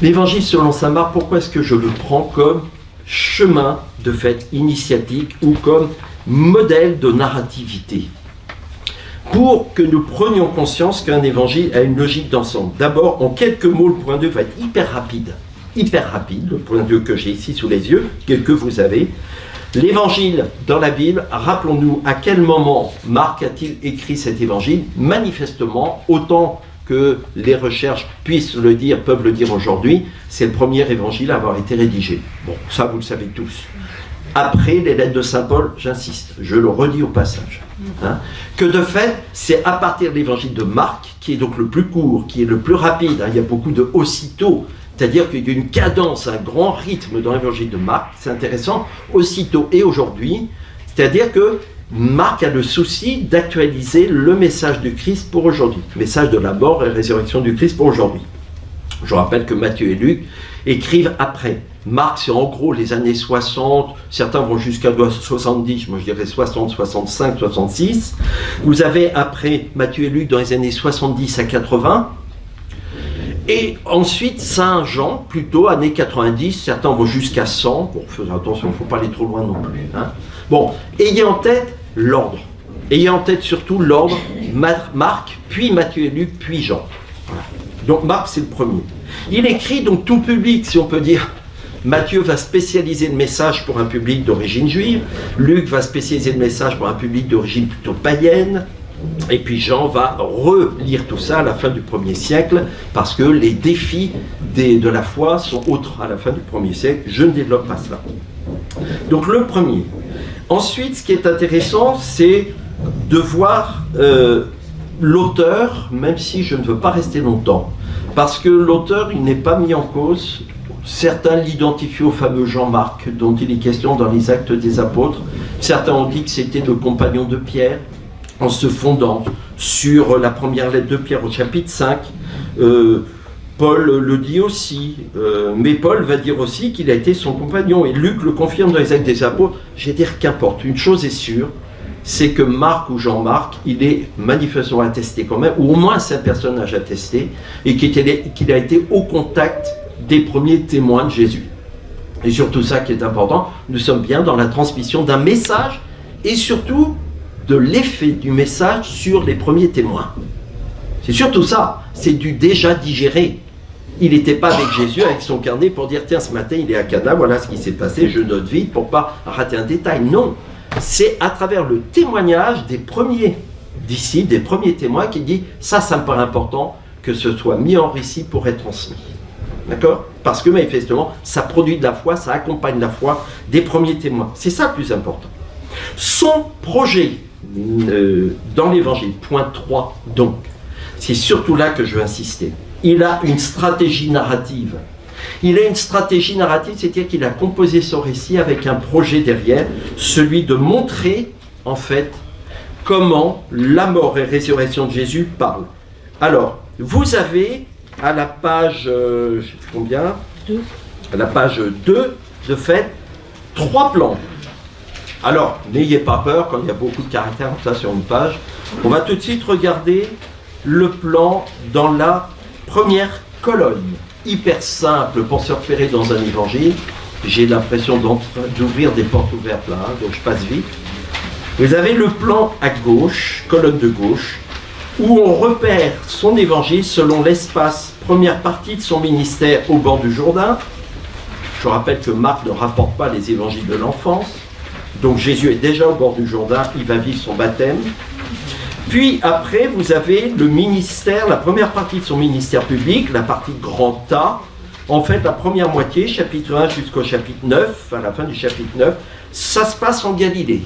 L'évangile selon saint Marc, pourquoi est-ce que je le prends comme chemin de fait initiatique ou comme modèle de narrativité? Pour que nous prenions conscience qu'un évangile a une logique d'ensemble. D'abord, en quelques mots, le point de vue va être hyper rapide, le point de vue que j'ai ici sous les yeux, que vous avez. L'évangile dans la Bible, rappelons-nous à quel moment Marc a-t-il écrit cet évangile? Manifestement, autant que les recherches puissent le dire, peuvent le dire aujourd'hui, c'est le premier évangile à avoir été rédigé. Bon, ça vous le savez tous. Après les lettres de saint Paul, j'insiste, je le redis au passage, hein, que de fait, c'est à partir de l'évangile de Marc, qui est donc le plus court, qui est le plus rapide, hein, il y a beaucoup de aussitôt, c'est-à-dire qu'il y a une cadence, un grand rythme dans l'évangile de Marc, c'est intéressant, aussitôt et aujourd'hui, c'est-à-dire que Marc a le souci d'actualiser le message du Christ pour aujourd'hui, le message de la mort et résurrection du Christ pour aujourd'hui. Je rappelle que Matthieu et Luc écrivent après. Marc, c'est en gros les années 60, certains vont jusqu'à 70, moi je dirais 60, 65, 66. Vous avez après Matthieu et Luc dans les années 70 à 80. Et ensuite, Saint Jean, plutôt années 90, certains vont jusqu'à 100. Bon, faisons attention, il ne faut pas aller trop loin non plus. Hein. Bon, ayez en tête l'ordre. Ayez en tête surtout l'ordre, Marc, puis Matthieu et Luc, puis Jean. Voilà. Donc Marc, c'est le premier. Il écrit donc tout public, si on peut dire. Matthieu va spécialiser le message pour un public d'origine juive. Luc va spécialiser le message pour un public d'origine plutôt païenne. Et puis Jean va relire tout ça à la fin du 1er siècle, parce que les défis de la foi sont autres à la fin du 1er siècle. Je ne développe pas cela. Donc le premier. Ensuite, ce qui est intéressant, c'est de voir l'auteur, même si je ne veux pas rester longtemps. Parce que l'auteur, il n'est pas mis en cause. Certains l'identifient au fameux Jean-Marc, dont il est question dans les Actes des Apôtres. Certains ont dit que c'était le compagnon de Pierre, en se fondant sur la première lettre de Pierre au chapitre 5. Paul le dit aussi, mais Paul va dire aussi qu'il a été son compagnon, et Luc le confirme dans les Actes des Apôtres. Je vais dire qu'importe, une chose est sûre, c'est que Marc ou Jean-Marc, il est manifestement attesté quand même, ou au moins c'est un personnage attesté, et qu'il a été au contact des premiers témoins de Jésus. Et surtout ça qui est important, nous sommes bien dans la transmission d'un message, et surtout de l'effet du message sur les premiers témoins. C'est surtout ça, c'est du déjà digéré. Il n'était pas avec Jésus, avec son carnet pour dire tiens, ce matin il est à Cana, voilà ce qui s'est passé, je note vite pour pas rater un détail. Non, c'est à travers le témoignage des premiers disciples, des premiers témoins qui dit ça me paraît important que ce soit mis en récit pour être transmis. D'accord? Parce que manifestement, ça produit de la foi, ça accompagne la foi des premiers témoins. C'est ça le plus important. Son projet dans l'évangile, point 3 donc, c'est surtout là que je veux insister. Il a une stratégie narrative. Il a une stratégie narrative, c'est-à-dire qu'il a composé son récit avec un projet derrière, celui de montrer, en fait, comment la mort et résurrection de Jésus parlent. Alors, vous avez à la page, je sais combien, 2. À la page 2, de fait, 3 plans. Alors, n'ayez pas peur quand il y a beaucoup de caractères comme ça sur une page. On va tout de suite regarder le plan dans la première colonne. hyper simple pour se repérer dans un évangile. J'ai l'impression d'ouvrir des portes ouvertes là, donc je passe vite. Vous avez le plan à gauche, colonne de gauche, où on repère son évangile selon l'espace, première partie de son ministère au bord du Jourdain. Je rappelle que Marc ne rapporte pas les évangiles de l'enfance. Donc Jésus est déjà au bord du Jourdain, il va vivre son baptême. Puis après, vous avez le ministère, la première partie de son ministère public, la partie grand A. En fait, la première moitié, chapitre 1 jusqu'au chapitre 9, à la fin du chapitre 9, ça se passe en Galilée.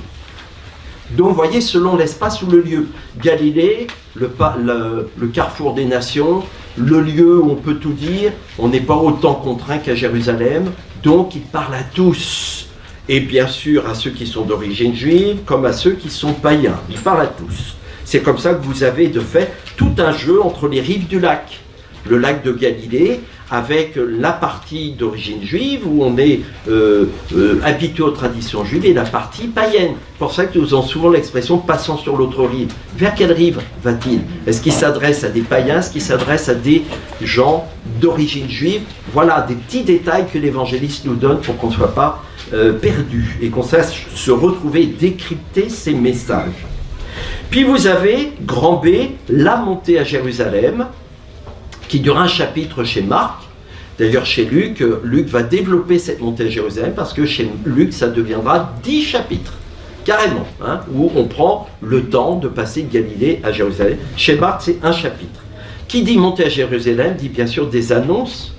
Donc, vous voyez, selon l'espace ou le lieu. Galilée, le carrefour des nations, le lieu où on peut tout dire, on n'est pas autant contraint qu'à Jérusalem, donc il parle à tous. Et bien sûr, à ceux qui sont d'origine juive, comme à ceux qui sont païens. Il parle à tous. C'est comme ça que vous avez de fait tout un jeu entre les rives du lac. Le lac de Galilée, avec la partie d'origine juive, où on est habitué aux traditions juives, et la partie païenne. C'est pour ça que nous usons souvent l'expression « passant sur l'autre rive ». Vers quelle rive va-t-il? Est-ce qu'il s'adresse à des païens? Est-ce qu'il s'adresse à des gens d'origine juive? Voilà, des petits détails que l'évangéliste nous donne pour qu'on ne soit pas perdu, et qu'on sache se retrouver et décrypter ces messages. Puis vous avez, grand B, la montée à Jérusalem, qui dure un chapitre chez Marc. D'ailleurs, chez Luc, Luc va développer cette montée à Jérusalem, parce que chez Luc, ça deviendra 10 chapitres, carrément, hein, où on prend le temps de passer de Galilée à Jérusalem. Chez Marc, c'est un chapitre. Qui dit montée à Jérusalem, dit bien sûr des annonces.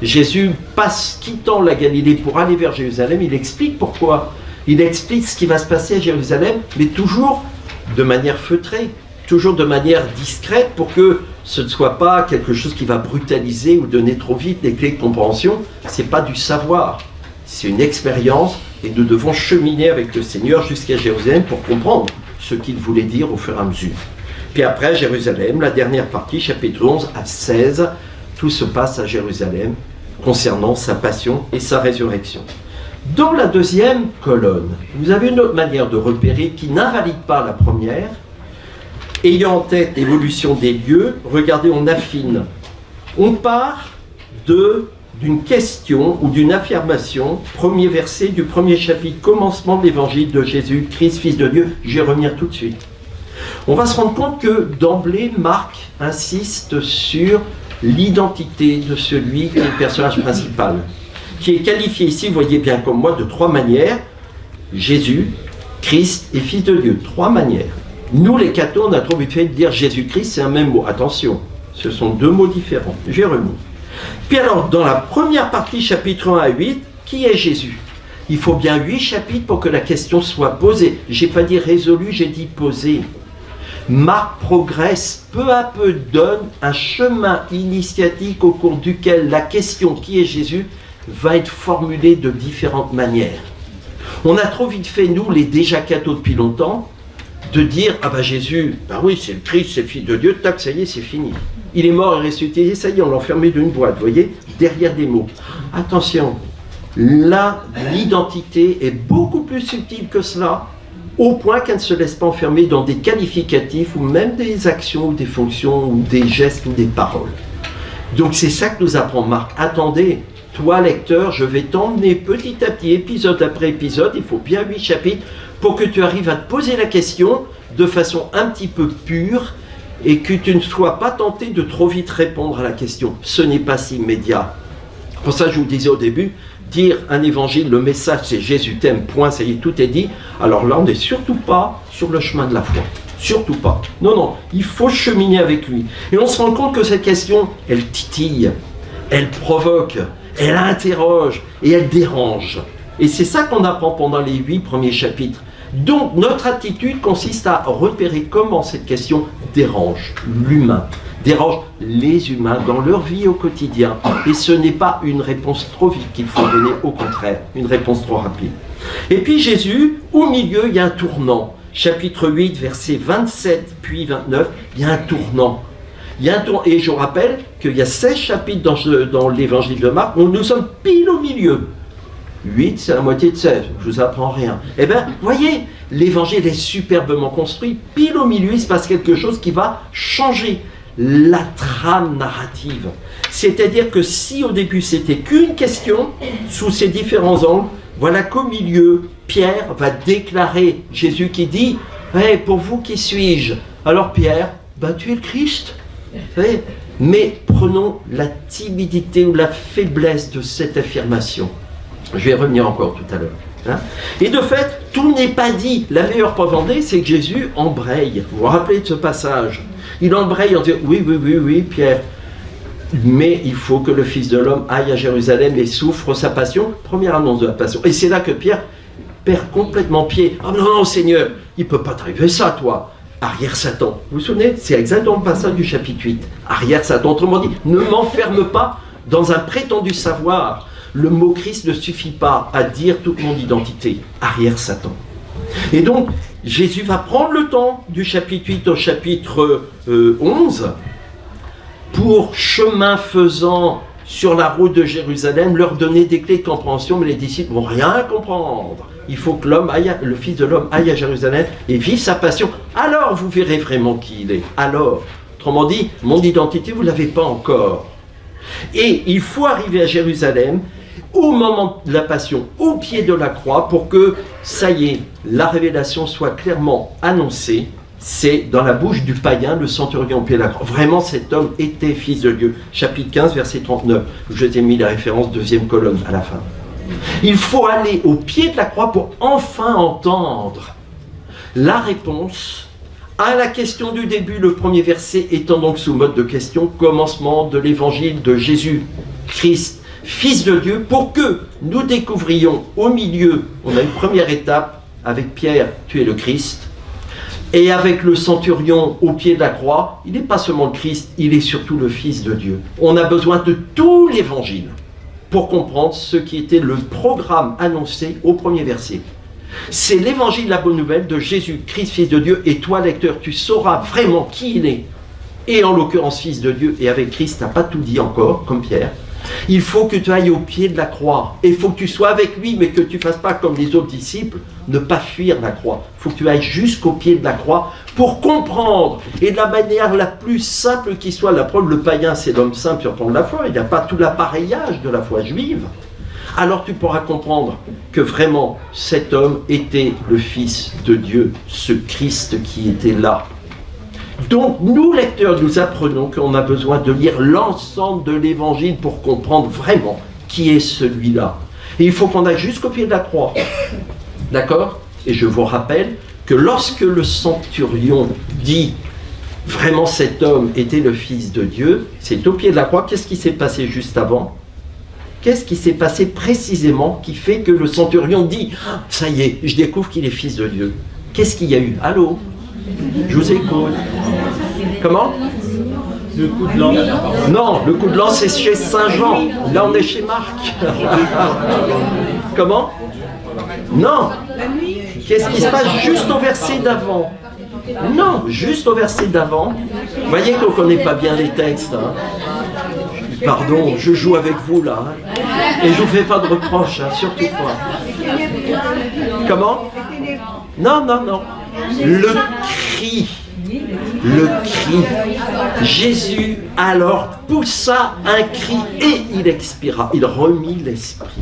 Jésus passe, quittant la Galilée pour aller vers Jérusalem, il explique pourquoi. Il explique ce qui va se passer à Jérusalem, mais toujours de manière feutrée, toujours de manière discrète, pour que ce ne soit pas quelque chose qui va brutaliser ou donner trop vite des clés de compréhension. Ce n'est pas du savoir, c'est une expérience, et nous devons cheminer avec le Seigneur jusqu'à Jérusalem pour comprendre ce qu'il voulait dire au fur et à mesure. Puis après, Jérusalem, la dernière partie, chapitre 11 à 16, tout se passe à Jérusalem concernant sa passion et sa résurrection. Dans la deuxième colonne, vous avez une autre manière de repérer qui n'invalide pas la première. Ayant en tête l'évolution des lieux, regardez, on affine. On part d'une question ou d'une affirmation, premier verset du premier chapitre, commencement de l'évangile de Jésus, Christ, Fils de Dieu. Je vais revenir tout de suite. On va se rendre compte que d'emblée, Marc insiste sur l'identité de celui qui est le personnage principal, qui est qualifié ici, vous voyez bien comme moi, de trois manières: Jésus, Christ et Fils de Dieu. Trois manières. Nous, les cathos, on a trop vite fait de dire Jésus-Christ, c'est un même mot. Attention, ce sont deux mots différents. J'ai remis. Puis alors, dans la première partie, chapitre 1 à 8, qui est Jésus? Il faut bien 8 chapitres pour que la question soit posée. Je n'ai pas dit résolue, j'ai dit posée. Marc progresse, peu à peu donne un chemin initiatique au cours duquel la question qui est Jésus va être formulée de différentes manières. On a trop vite fait, nous, les déjà cathos depuis longtemps, de dire, ah ben Jésus, ben oui, c'est le Christ, c'est le Fils de Dieu, tac, ça y est, c'est fini. Il est mort et ressuscité, ça y est, on l'a enfermé dans une boîte, vous voyez, derrière des mots. Attention, là, l'identité est beaucoup plus subtile que cela, au point qu'elle ne se laisse pas enfermer dans des qualificatifs ou même des actions ou des fonctions ou des gestes ou des paroles. Donc c'est ça que nous apprend Marc. Attendez, toi lecteur, je vais t'emmener petit à petit, épisode après épisode, il faut bien 8 chapitres, pour que tu arrives à te poser la question de façon un petit peu pure et que tu ne sois pas tenté de trop vite répondre à la question. Ce n'est pas si immédiat. Pour ça, je vous disais au début, dire un évangile, le message c'est Jésus t'aime, point, ça y est, tout est dit. Alors là, on n'est surtout pas sur le chemin de la foi. Surtout pas. Non, non, il faut cheminer avec lui. Et on se rend compte que cette question, elle titille, elle provoque, elle interroge et elle dérange. Et c'est ça qu'on apprend pendant les 8 premiers chapitres. Donc notre attitude consiste à repérer comment cette question dérange l'humain, dérange les humains dans leur vie au quotidien. Et ce n'est pas une réponse trop vite qu'il faut donner, au contraire, une réponse trop rapide. Et puis Jésus, au milieu, il y a un tournant. Chapitre 8, versets 27 puis 29, il y a un tournant. Et je rappelle qu'il y a 16 chapitres dans l'évangile de Marc, où nous sommes pile au milieu. 8, c'est la moitié de 16, je ne vous apprends rien. Eh bien, voyez, l'évangile est superbement construit. Pile au milieu, il se passe quelque chose qui va changer la trame narrative. C'est-à-dire que si au début c'était qu'une question, sous ses différents angles, voilà qu'au milieu, Pierre va déclarer, Jésus qui dit « Hey, pour vous, qui suis-je » Alors Pierre, tu es le Christ. Vous savez, mais prenons la timidité ou la faiblesse de cette affirmation. Je vais y revenir encore tout à l'heure. Hein? Et de fait, tout n'est pas dit. La meilleure preuve en est, c'est que Jésus embraye. Vous vous rappelez de ce passage? Il embraye en disant oui, Pierre. Mais il faut que le Fils de l'homme aille à Jérusalem et souffre sa passion. Première annonce de la passion. Et c'est là que Pierre perd complètement pied. Ah non, Seigneur, il ne peut pas t'arriver ça, toi. Arrière Satan. Vous vous souvenez? C'est exactement le passage du chapitre 8. Arrière Satan. Autrement dit, ne m'enferme pas dans un prétendu savoir. Le mot Christ ne suffit pas à dire toute mon identité. Arrière Satan. Et donc, Jésus va prendre le temps du chapitre 8 au chapitre 11 pour, chemin faisant sur la route de Jérusalem, leur donner des clés de compréhension, mais les disciples ne vont rien comprendre. Il faut que le Fils de l'homme aille à Jérusalem et vive sa passion. Alors vous verrez vraiment qui il est. Alors, autrement dit, mon identité, vous ne l'avez pas encore. Et il faut arriver à Jérusalem au moment de la passion, au pied de la croix, pour que, ça y est, la révélation soit clairement annoncée. C'est dans la bouche du païen, le centurion au pied de la croix. Vraiment, cet homme était fils de Dieu. Chapitre 15, verset 39. Je t'ai mis la référence, deuxième colonne à la fin. Il faut aller au pied de la croix pour enfin entendre la réponse à la question du début. Le premier verset étant donc sous mode de question, commencement de l'évangile de Jésus-Christ, Fils de Dieu, pour que nous découvrions au milieu, on a une première étape avec Pierre, tu es le Christ, et avec le centurion au pied de la croix, il n'est pas seulement le Christ, il est surtout le Fils de Dieu. On a besoin de tout l'évangile pour comprendre ce qui était le programme annoncé au premier verset. C'est l'évangile, la bonne nouvelle de Jésus-Christ, Fils de Dieu, et toi, lecteur, tu sauras vraiment qui il est, et en l'occurrence Fils de Dieu, et avec Christ, tu n'as pas tout dit encore, comme Pierre. Il faut que tu ailles au pied de la croix, et il faut que tu sois avec lui, mais que tu ne fasses pas comme les autres disciples, ne pas fuir la croix. Il faut que tu ailles jusqu'au pied de la croix pour comprendre, et de la manière la plus simple qui soit. La preuve, le païen, c'est l'homme simple sur le plan de la foi, il n'y a pas tout l'appareillage de la foi juive. Alors tu pourras comprendre que vraiment cet homme était le Fils de Dieu, ce Christ qui était là. Donc nous, lecteurs, nous apprenons qu'on a besoin de lire l'ensemble de l'Évangile pour comprendre vraiment qui est celui-là. Et il faut qu'on aille jusqu'au pied de la croix. D'accord? Et je vous rappelle que lorsque le centurion dit vraiment cet homme était le Fils de Dieu, c'est au pied de la croix. Qu'est-ce qui s'est passé juste avant? Qu'est-ce qui s'est passé précisément qui fait que le centurion dit « Ça y est, je découvre qu'il est Fils de Dieu ». Qu'est-ce qu'il y a eu? Allô? Je vous écoute. Comment? Le coup de lance. Non, le coup de lance c'est chez Saint Jean. Là on est chez Marc. Comment? Non. Qu'est-ce qui se passe juste au verset d'avant? Non, juste au verset d'avant. Vous voyez qu'on ne connaît pas bien les textes. Hein. Pardon, je joue avec vous là. Hein. Et je ne vous fais pas de reproches, hein, surtout pas. Comment? Non. Le cri. Jésus alors poussa un cri et il expira. Il remit l'esprit.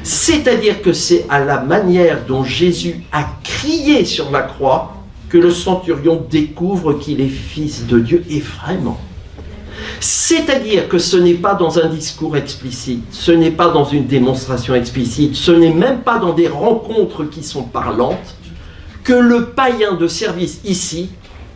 C'est-à-dire que c'est à la manière dont Jésus a crié sur la croix que le centurion découvre qu'il est Fils de Dieu, et vraiment. C'est-à-dire que ce n'est pas dans un discours explicite, ce n'est pas dans une démonstration explicite, ce n'est même pas dans des rencontres qui sont parlantes, que le païen de service ici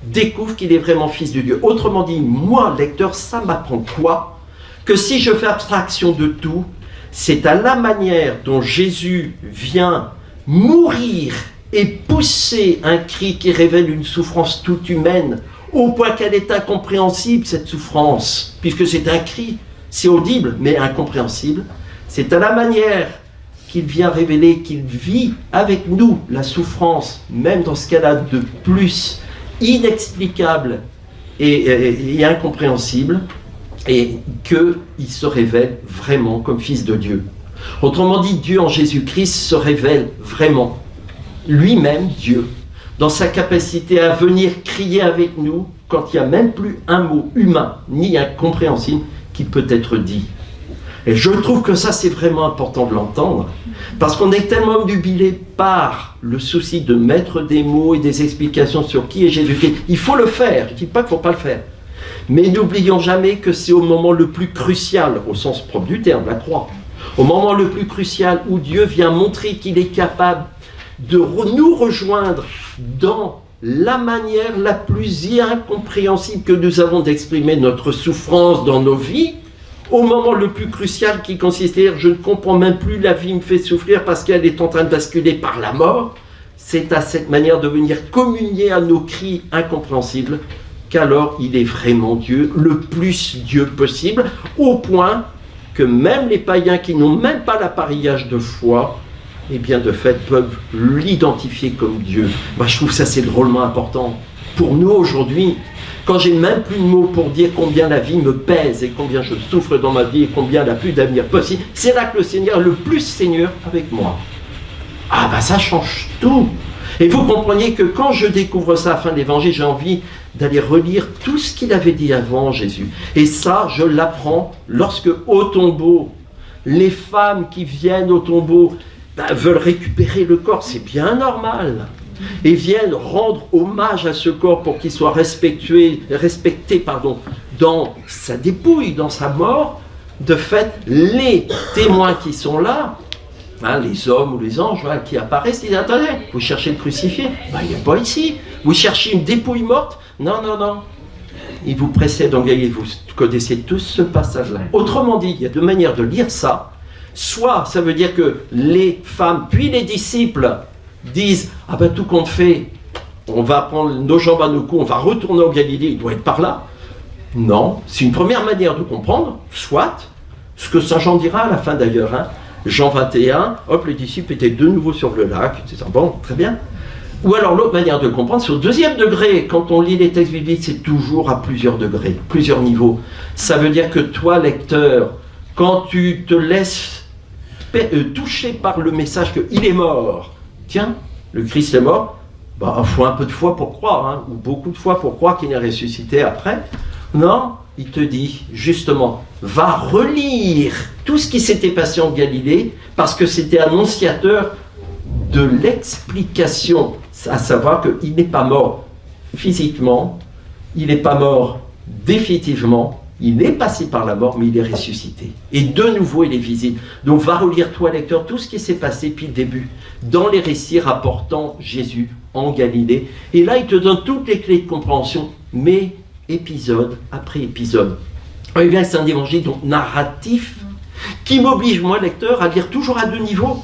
découvre qu'il est vraiment Fils de Dieu. Autrement dit, moi, lecteur, ça m'apprend quoi? Que si je fais abstraction de tout, c'est à la manière dont Jésus vient mourir et pousser un cri qui révèle une souffrance toute humaine, au point qu'elle est incompréhensible, cette souffrance, puisque c'est un cri, c'est audible, mais incompréhensible. C'est à la manière qu'il vient révéler qu'il vit avec nous la souffrance, même dans ce qu'elle a de plus inexplicable et incompréhensible, et qu'il se révèle vraiment comme Fils de Dieu. Autrement dit, Dieu en Jésus-Christ se révèle vraiment, lui-même Dieu, dans sa capacité à venir crier avec nous quand il n'y a même plus un mot humain, ni incompréhensible, qui peut être dit. Et je trouve que ça, c'est vraiment important de l'entendre, parce qu'on est tellement obnubilé par le souci de mettre des mots et des explications sur qui est Jésus-Christ. Il faut le faire, je ne dis pas qu'il ne faut pas le faire. Mais n'oublions jamais que c'est au moment le plus crucial, au sens propre du terme, la croix, au moment le plus crucial où Dieu vient montrer qu'il est capable de nous rejoindre dans la manière la plus incompréhensible que nous avons d'exprimer notre souffrance dans nos vies, au moment le plus crucial qui consiste à dire « je ne comprends même plus, la vie me fait souffrir parce qu'elle est en train de basculer par la mort », c'est à cette manière de venir communier à nos cris incompréhensibles qu'alors il est vraiment Dieu, le plus Dieu possible, au point que même les païens qui n'ont même pas l'appareillage de foi, eh bien de fait peuvent l'identifier comme Dieu. Moi je trouve que ça c'est drôlement important. Pour nous aujourd'hui, quand j'ai même plus de mots pour dire combien la vie me pèse et combien je souffre dans ma vie et combien il n'y a plus d'avenir possible, c'est là que le Seigneur est le plus Seigneur avec moi. Ah ben ça change tout. Et vous compreniez que quand je découvre ça à la fin de l'évangile, j'ai envie d'aller relire tout ce qu'il avait dit avant Jésus. Et ça, je l'apprends lorsque au tombeau, les femmes qui viennent au tombeau veulent récupérer le corps, c'est bien normal. Et viennent rendre hommage à ce corps pour qu'il soit respecté dans sa dépouille, dans sa mort. De fait, les témoins qui sont là, les hommes ou les anges qui apparaissent, ils disent « Attendez, vous cherchez le crucifié ? Il n'est pas ici. Vous cherchez une dépouille morte ? Non, non, non. » Il vous précède en Galilée, vous connaissez tous ce passage-là. Autrement dit, il y a deux manières de lire ça. Soit ça veut dire que les femmes, puis les disciples, disent « Ah ben tout compte fait, on va prendre nos jambes à nos coups, on va retourner en Galilée, il doit être par là. » Non, c'est une première manière de comprendre, soit, ce que Saint Jean dira à la fin d'ailleurs, Jean 21, hop, les disciples étaient de nouveau sur le lac, etc. Bon, très bien. Ou alors l'autre manière de comprendre, c'est au deuxième degré. Quand on lit les textes bibliques, c'est toujours à plusieurs degrés, plusieurs niveaux. Ça veut dire que toi, lecteur, quand tu te laisses toucher par le message qu'il est mort, tiens, le Christ est mort, il faut un peu de foi pour croire, ou beaucoup de foi pour croire qu'il est ressuscité après. Non, il te dit, justement, va relire tout ce qui s'était passé en Galilée, parce que c'était annonciateur de l'explication, à savoir qu'il n'est pas mort physiquement, il n'est pas mort définitivement, il est passé par la mort, mais il est ressuscité. Et de nouveau, il est visible. Donc, va relire, toi, lecteur, tout ce qui s'est passé depuis le début, dans les récits rapportant Jésus en Galilée. Et là, il te donne toutes les clés de compréhension, mais épisode après épisode. Eh bien, c'est un évangile donc narratif qui m'oblige, moi, lecteur, à lire toujours à deux niveaux.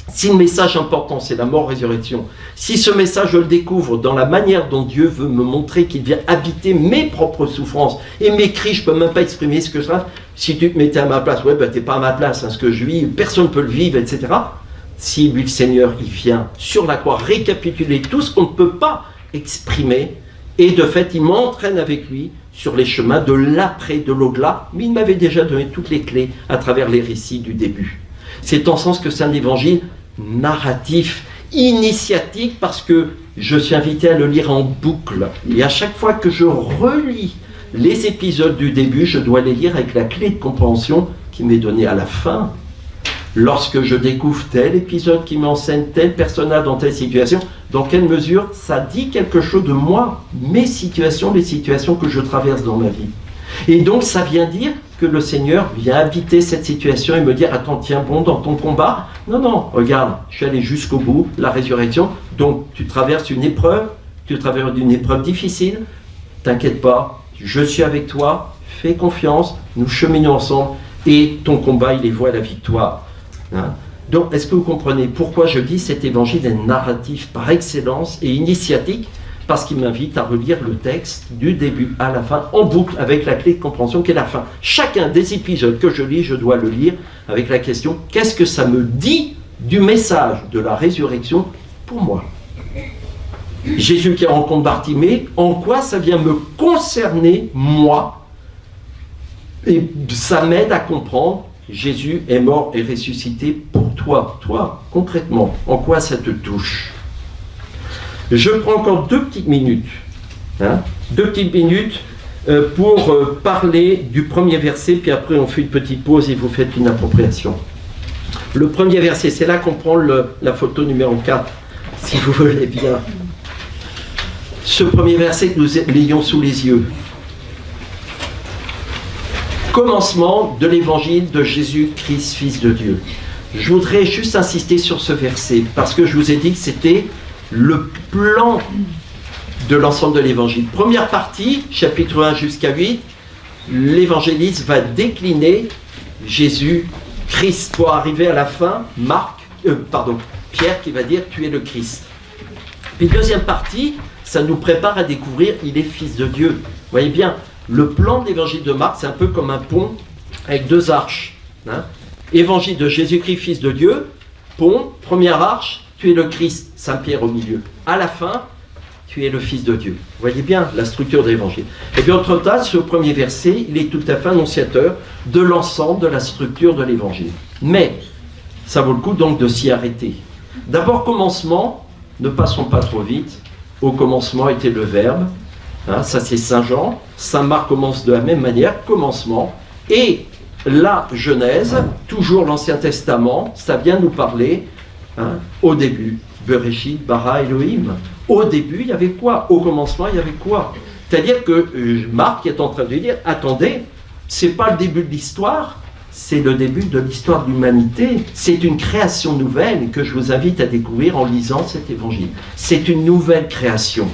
Si le message important, c'est la mort-résurrection, si ce message, je le découvre dans la manière dont Dieu veut me montrer qu'il vient habiter mes propres souffrances et mes cris, je ne peux même pas exprimer ce que je rate. Si tu te mettais à ma place, tu n'es pas à ma place, ce que je vis, personne ne peut le vivre, etc. Si lui, le Seigneur, il vient sur la croix récapituler tout ce qu'on ne peut pas exprimer, et de fait, il m'entraîne avec lui sur les chemins de l'après, de l'au-delà, mais il m'avait déjà donné toutes les clés à travers les récits du début. C'est en ce sens que c'est un évangile narratif, initiatique, parce que je suis invité à le lire en boucle. Et à chaque fois que je relis les épisodes du début, je dois les lire avec la clé de compréhension qui m'est donnée à la fin. Lorsque je découvre tel épisode qui m'enseigne tel personnage dans telle situation, dans quelle mesure ça dit quelque chose de moi, mes situations, les situations que je traverse dans ma vie. Et donc ça vient dire que le Seigneur vient habiter cette situation et me dire « Attends, tiens bon dans ton combat. Non, non, regarde, je suis allé jusqu'au bout, la résurrection. Donc tu traverses une épreuve, tu traverses une épreuve difficile. T'inquiète pas, je suis avec toi, fais confiance, nous cheminons ensemble et ton combat, il est voué à la victoire. » Donc, est-ce que vous comprenez pourquoi je dis cet évangile est narratif par excellence et initiatique? Parce qu'il m'invite à relire le texte du début à la fin, en boucle, avec la clé de compréhension qui est la fin. Chacun des épisodes que je lis, je dois le lire avec la question « Qu'est-ce que ça me dit du message de la résurrection pour moi ?» Jésus qui rencontre Bartimée, en quoi ça vient me concerner, moi? Et ça m'aide à comprendre Jésus est mort et ressuscité pour toi. Toi, concrètement, en quoi ça te touche? Je prends encore 2 petites minutes. 2 petites minutes pour parler du premier verset, puis après on fait une petite pause et vous faites une appropriation. Le premier verset, c'est là qu'on prend la photo numéro 4, si vous voulez bien. Ce premier verset que nous l'ayons sous les yeux. Commencement de l'évangile de Jésus-Christ, Fils de Dieu. Je voudrais juste insister sur ce verset, parce que je vous ai dit que c'était le plan de l'ensemble de l'évangile. Première partie, chapitre 1 jusqu'à 8, l'évangéliste va décliner Jésus-Christ pour arriver à la fin, Pierre qui va dire « Tu es le Christ ». Puis deuxième partie, ça nous prépare à découvrir « Il est Fils de Dieu ». Vous voyez bien, le plan de l'évangile de Marc, c'est un peu comme un pont avec 2 arches. Évangile de Jésus-Christ, Fils de Dieu, pont, première arche, tu es le Christ, Saint-Pierre au milieu. À la fin, tu es le Fils de Dieu. Vous voyez bien la structure de l'évangile. Et bien, au total, ce premier verset, il est tout à fait annonciateur de l'ensemble de la structure de l'évangile. Mais, ça vaut le coup donc de s'y arrêter. D'abord, commencement, ne passons pas trop vite. Au commencement était le Verbe. Ça, c'est Saint Jean. Saint Marc commence de la même manière, commencement. Et la Genèse, toujours l'Ancien Testament, ça vient nous parler, au début, Bereshit, bara Elohim. Au début, il y avait quoi? Au commencement, il y avait quoi? C'est-à-dire que Marc est en train de dire, attendez, c'est pas le début de l'histoire, c'est le début de l'histoire de l'humanité. C'est une création nouvelle que je vous invite à découvrir en lisant cet évangile. C'est une nouvelle création.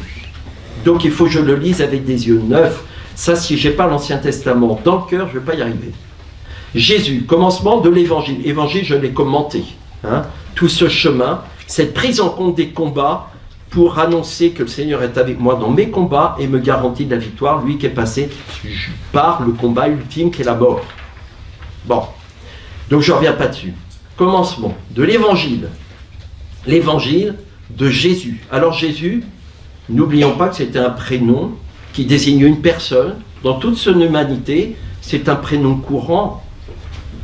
Donc il faut que je le lise avec des yeux neufs. Ça, si je n'ai pas l'Ancien Testament dans le cœur, je ne vais pas y arriver. Jésus, commencement de l'évangile. Évangile, je l'ai commenté. Tout ce chemin, cette prise en compte des combats pour annoncer que le Seigneur est avec moi dans mes combats et me garantit de la victoire, lui qui est passé par le combat ultime qui est la mort. Bon, donc je ne reviens pas dessus. Commencement de l'évangile. L'évangile de Jésus. Alors Jésus, n'oublions pas que c'était un prénom qui désigne une personne. Dans toute son humanité, c'est un prénom courant.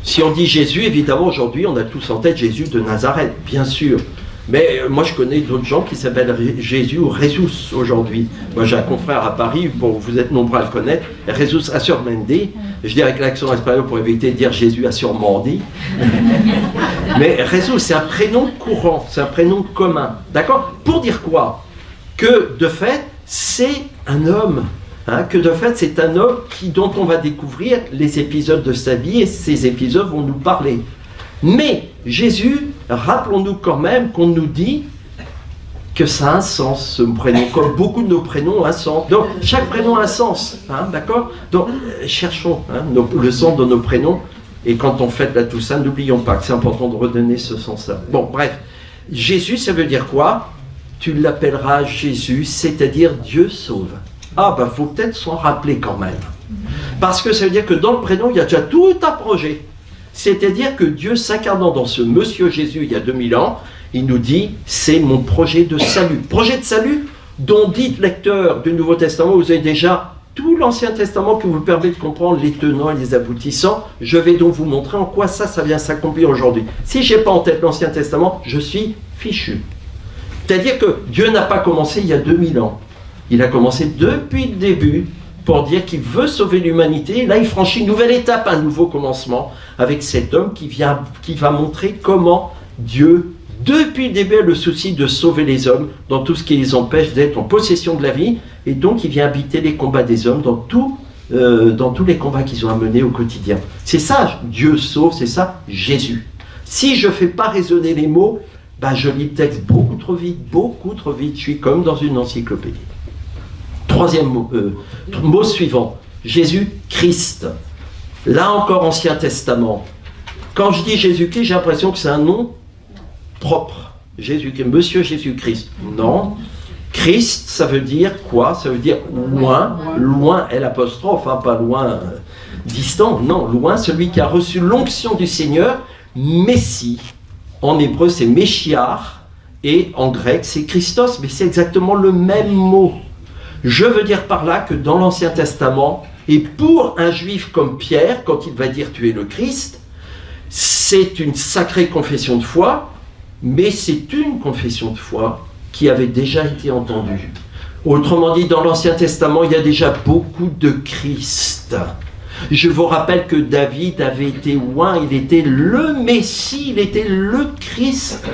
Si on dit Jésus, évidemment, aujourd'hui, on a tous en tête Jésus de Nazareth, bien sûr. Mais moi, je connais d'autres gens qui s'appellent Jésus ou Jésus aujourd'hui. Moi, j'ai un confrère à Paris, vous êtes nombreux à le connaître, Jésus Assurmendi. Je dis avec l'accent espagnol pour éviter de dire Jésus Assurmendi. Mais Jésus, c'est un prénom courant, c'est un prénom commun. D'accord? Pour dire quoi? Que de fait, c'est un homme. Que de fait, c'est un homme dont on va découvrir les épisodes de sa vie et ces épisodes vont nous parler. Mais Jésus, rappelons-nous quand même qu'on nous dit que ça a un sens, ce prénom, comme beaucoup de nos prénoms ont un sens. Donc, chaque prénom a un sens, d'accord? Donc, cherchons le sens de nos prénoms, et quand on fête la Toussaint, n'oublions pas que c'est important de redonner ce sens-là. Bon, bref, Jésus, ça veut dire quoi? Tu l'appelleras Jésus, c'est-à-dire Dieu sauve. Faut peut-être s'en rappeler quand même. Parce que ça veut dire que dans le prénom, il y a déjà tout un projet. C'est-à-dire que Dieu s'incarnant dans ce Monsieur Jésus il y a 2000 ans, il nous dit, c'est mon projet de salut. Projet de salut dont dites lecteur du Nouveau Testament, vous avez déjà tout l'Ancien Testament qui vous permet de comprendre les tenants et les aboutissants. Je vais donc vous montrer en quoi ça vient s'accomplir aujourd'hui. Si je n'ai pas en tête l'Ancien Testament, je suis fichu. C'est-à-dire que Dieu n'a pas commencé il y a 2000 ans. Il a commencé depuis le début pour dire qu'il veut sauver l'humanité. Là, il franchit une nouvelle étape, un nouveau commencement, avec cet homme qui va montrer comment Dieu, depuis le début, a le souci de sauver les hommes dans tout ce qui les empêche d'être en possession de la vie. Et donc, il vient habiter les combats des hommes dans tous les combats qu'ils ont à mener au quotidien. C'est ça, Dieu sauve, c'est ça, Jésus. Si je ne fais pas résonner les mots, je lis le texte beaucoup trop vite. Je suis comme dans une encyclopédie. Troisième mot suivant, Jésus-Christ. Là encore, Ancien Testament. Quand je dis Jésus-Christ, j'ai l'impression que c'est un nom propre. Jésus-Christ, Monsieur Jésus-Christ. Non. Christ, ça veut dire quoi? Ça veut dire loin, loin, l'apostrophe, pas loin, distant. Non, loin, celui qui a reçu l'onction du Seigneur, Messie. En hébreu, c'est Meshiach, et en grec, c'est Christos, mais c'est exactement le même mot. Je veux dire par là que dans l'Ancien Testament, et pour un juif comme Pierre, quand il va dire « tu es le Christ », c'est une sacrée confession de foi, mais c'est une confession de foi qui avait déjà été entendue. Autrement dit, dans l'Ancien Testament, il y a déjà beaucoup de Christ. Je vous rappelle que David avait été oint, il était le Messie, il était le Christ.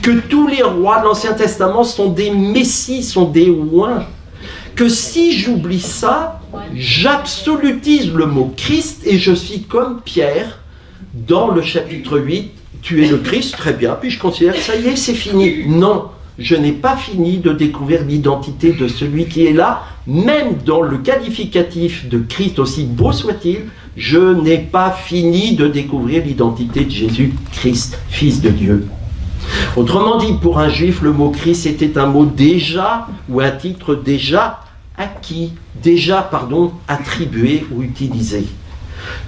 Que tous les rois de l'Ancien Testament sont des Messies, sont des oints. Que si j'oublie ça, j'absolutise le mot Christ et je suis comme Pierre dans le chapitre 8. Tu es le Christ, très bien, puis je considère que ça y est, c'est fini. Non, je n'ai pas fini de découvrir l'identité de celui qui est là. Même dans le qualificatif de Christ, aussi beau soit-il, je n'ai pas fini de découvrir l'identité de Jésus-Christ, Fils de Dieu. Autrement dit, pour un juif, le mot Christ était un mot déjà, ou un titre déjà acquis, attribué ou utilisé.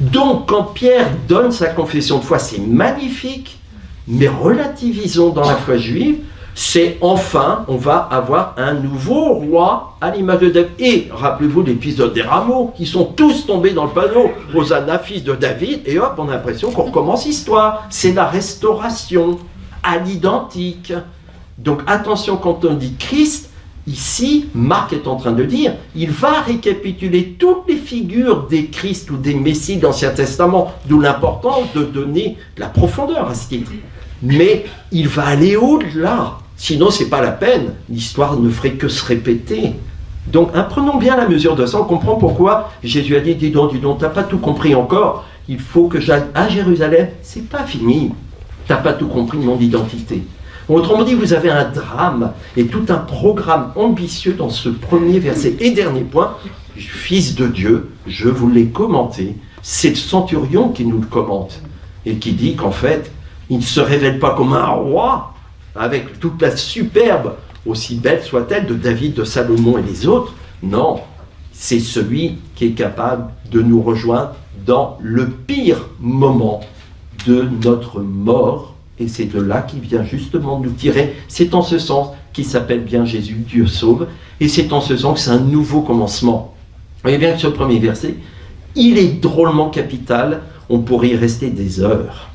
Donc, quand Pierre donne sa confession de foi, c'est magnifique, mais relativisons dans la foi juive, c'est enfin, on va avoir un nouveau roi à l'image de David. Et rappelez-vous l'épisode des rameaux, qui sont tous tombés dans le panneau. Hosanna, fils de David, et hop, on a l'impression qu'on recommence l'histoire. C'est la restauration à l'identique. Donc attention, quand on dit Christ, ici, Marc est en train de dire, il va récapituler toutes les figures des Christ ou des Messies de l'Ancien Testament, d'où l'importance de donner de la profondeur à ce titre. Mais il va aller au-delà, sinon c'est pas la peine, l'histoire ne ferait que se répéter. Donc prenons bien la mesure de ça, on comprend pourquoi Jésus a dit, dis donc, t'as pas tout compris encore, il faut que j'aille à Jérusalem, c'est pas fini, t'as pas tout compris de mon identité. Autrement dit, vous avez un drame et tout un programme ambitieux dans ce premier verset. Et dernier point, Fils de Dieu, je vous l'ai commenté, c'est le centurion qui nous le commente et qui dit qu'en fait, il ne se révèle pas comme un roi, avec toute la superbe, aussi belle soit-elle, de David, de Salomon et les autres. Non, c'est celui qui est capable de nous rejoindre dans le pire moment de notre mort. Et c'est de là qu'il vient justement nous tirer. C'est en ce sens qu'il s'appelle bien Jésus, Dieu sauve. Et c'est en ce sens que c'est un nouveau commencement. Vous voyez bien que ce premier verset, il est drôlement capital. On pourrait y rester des heures.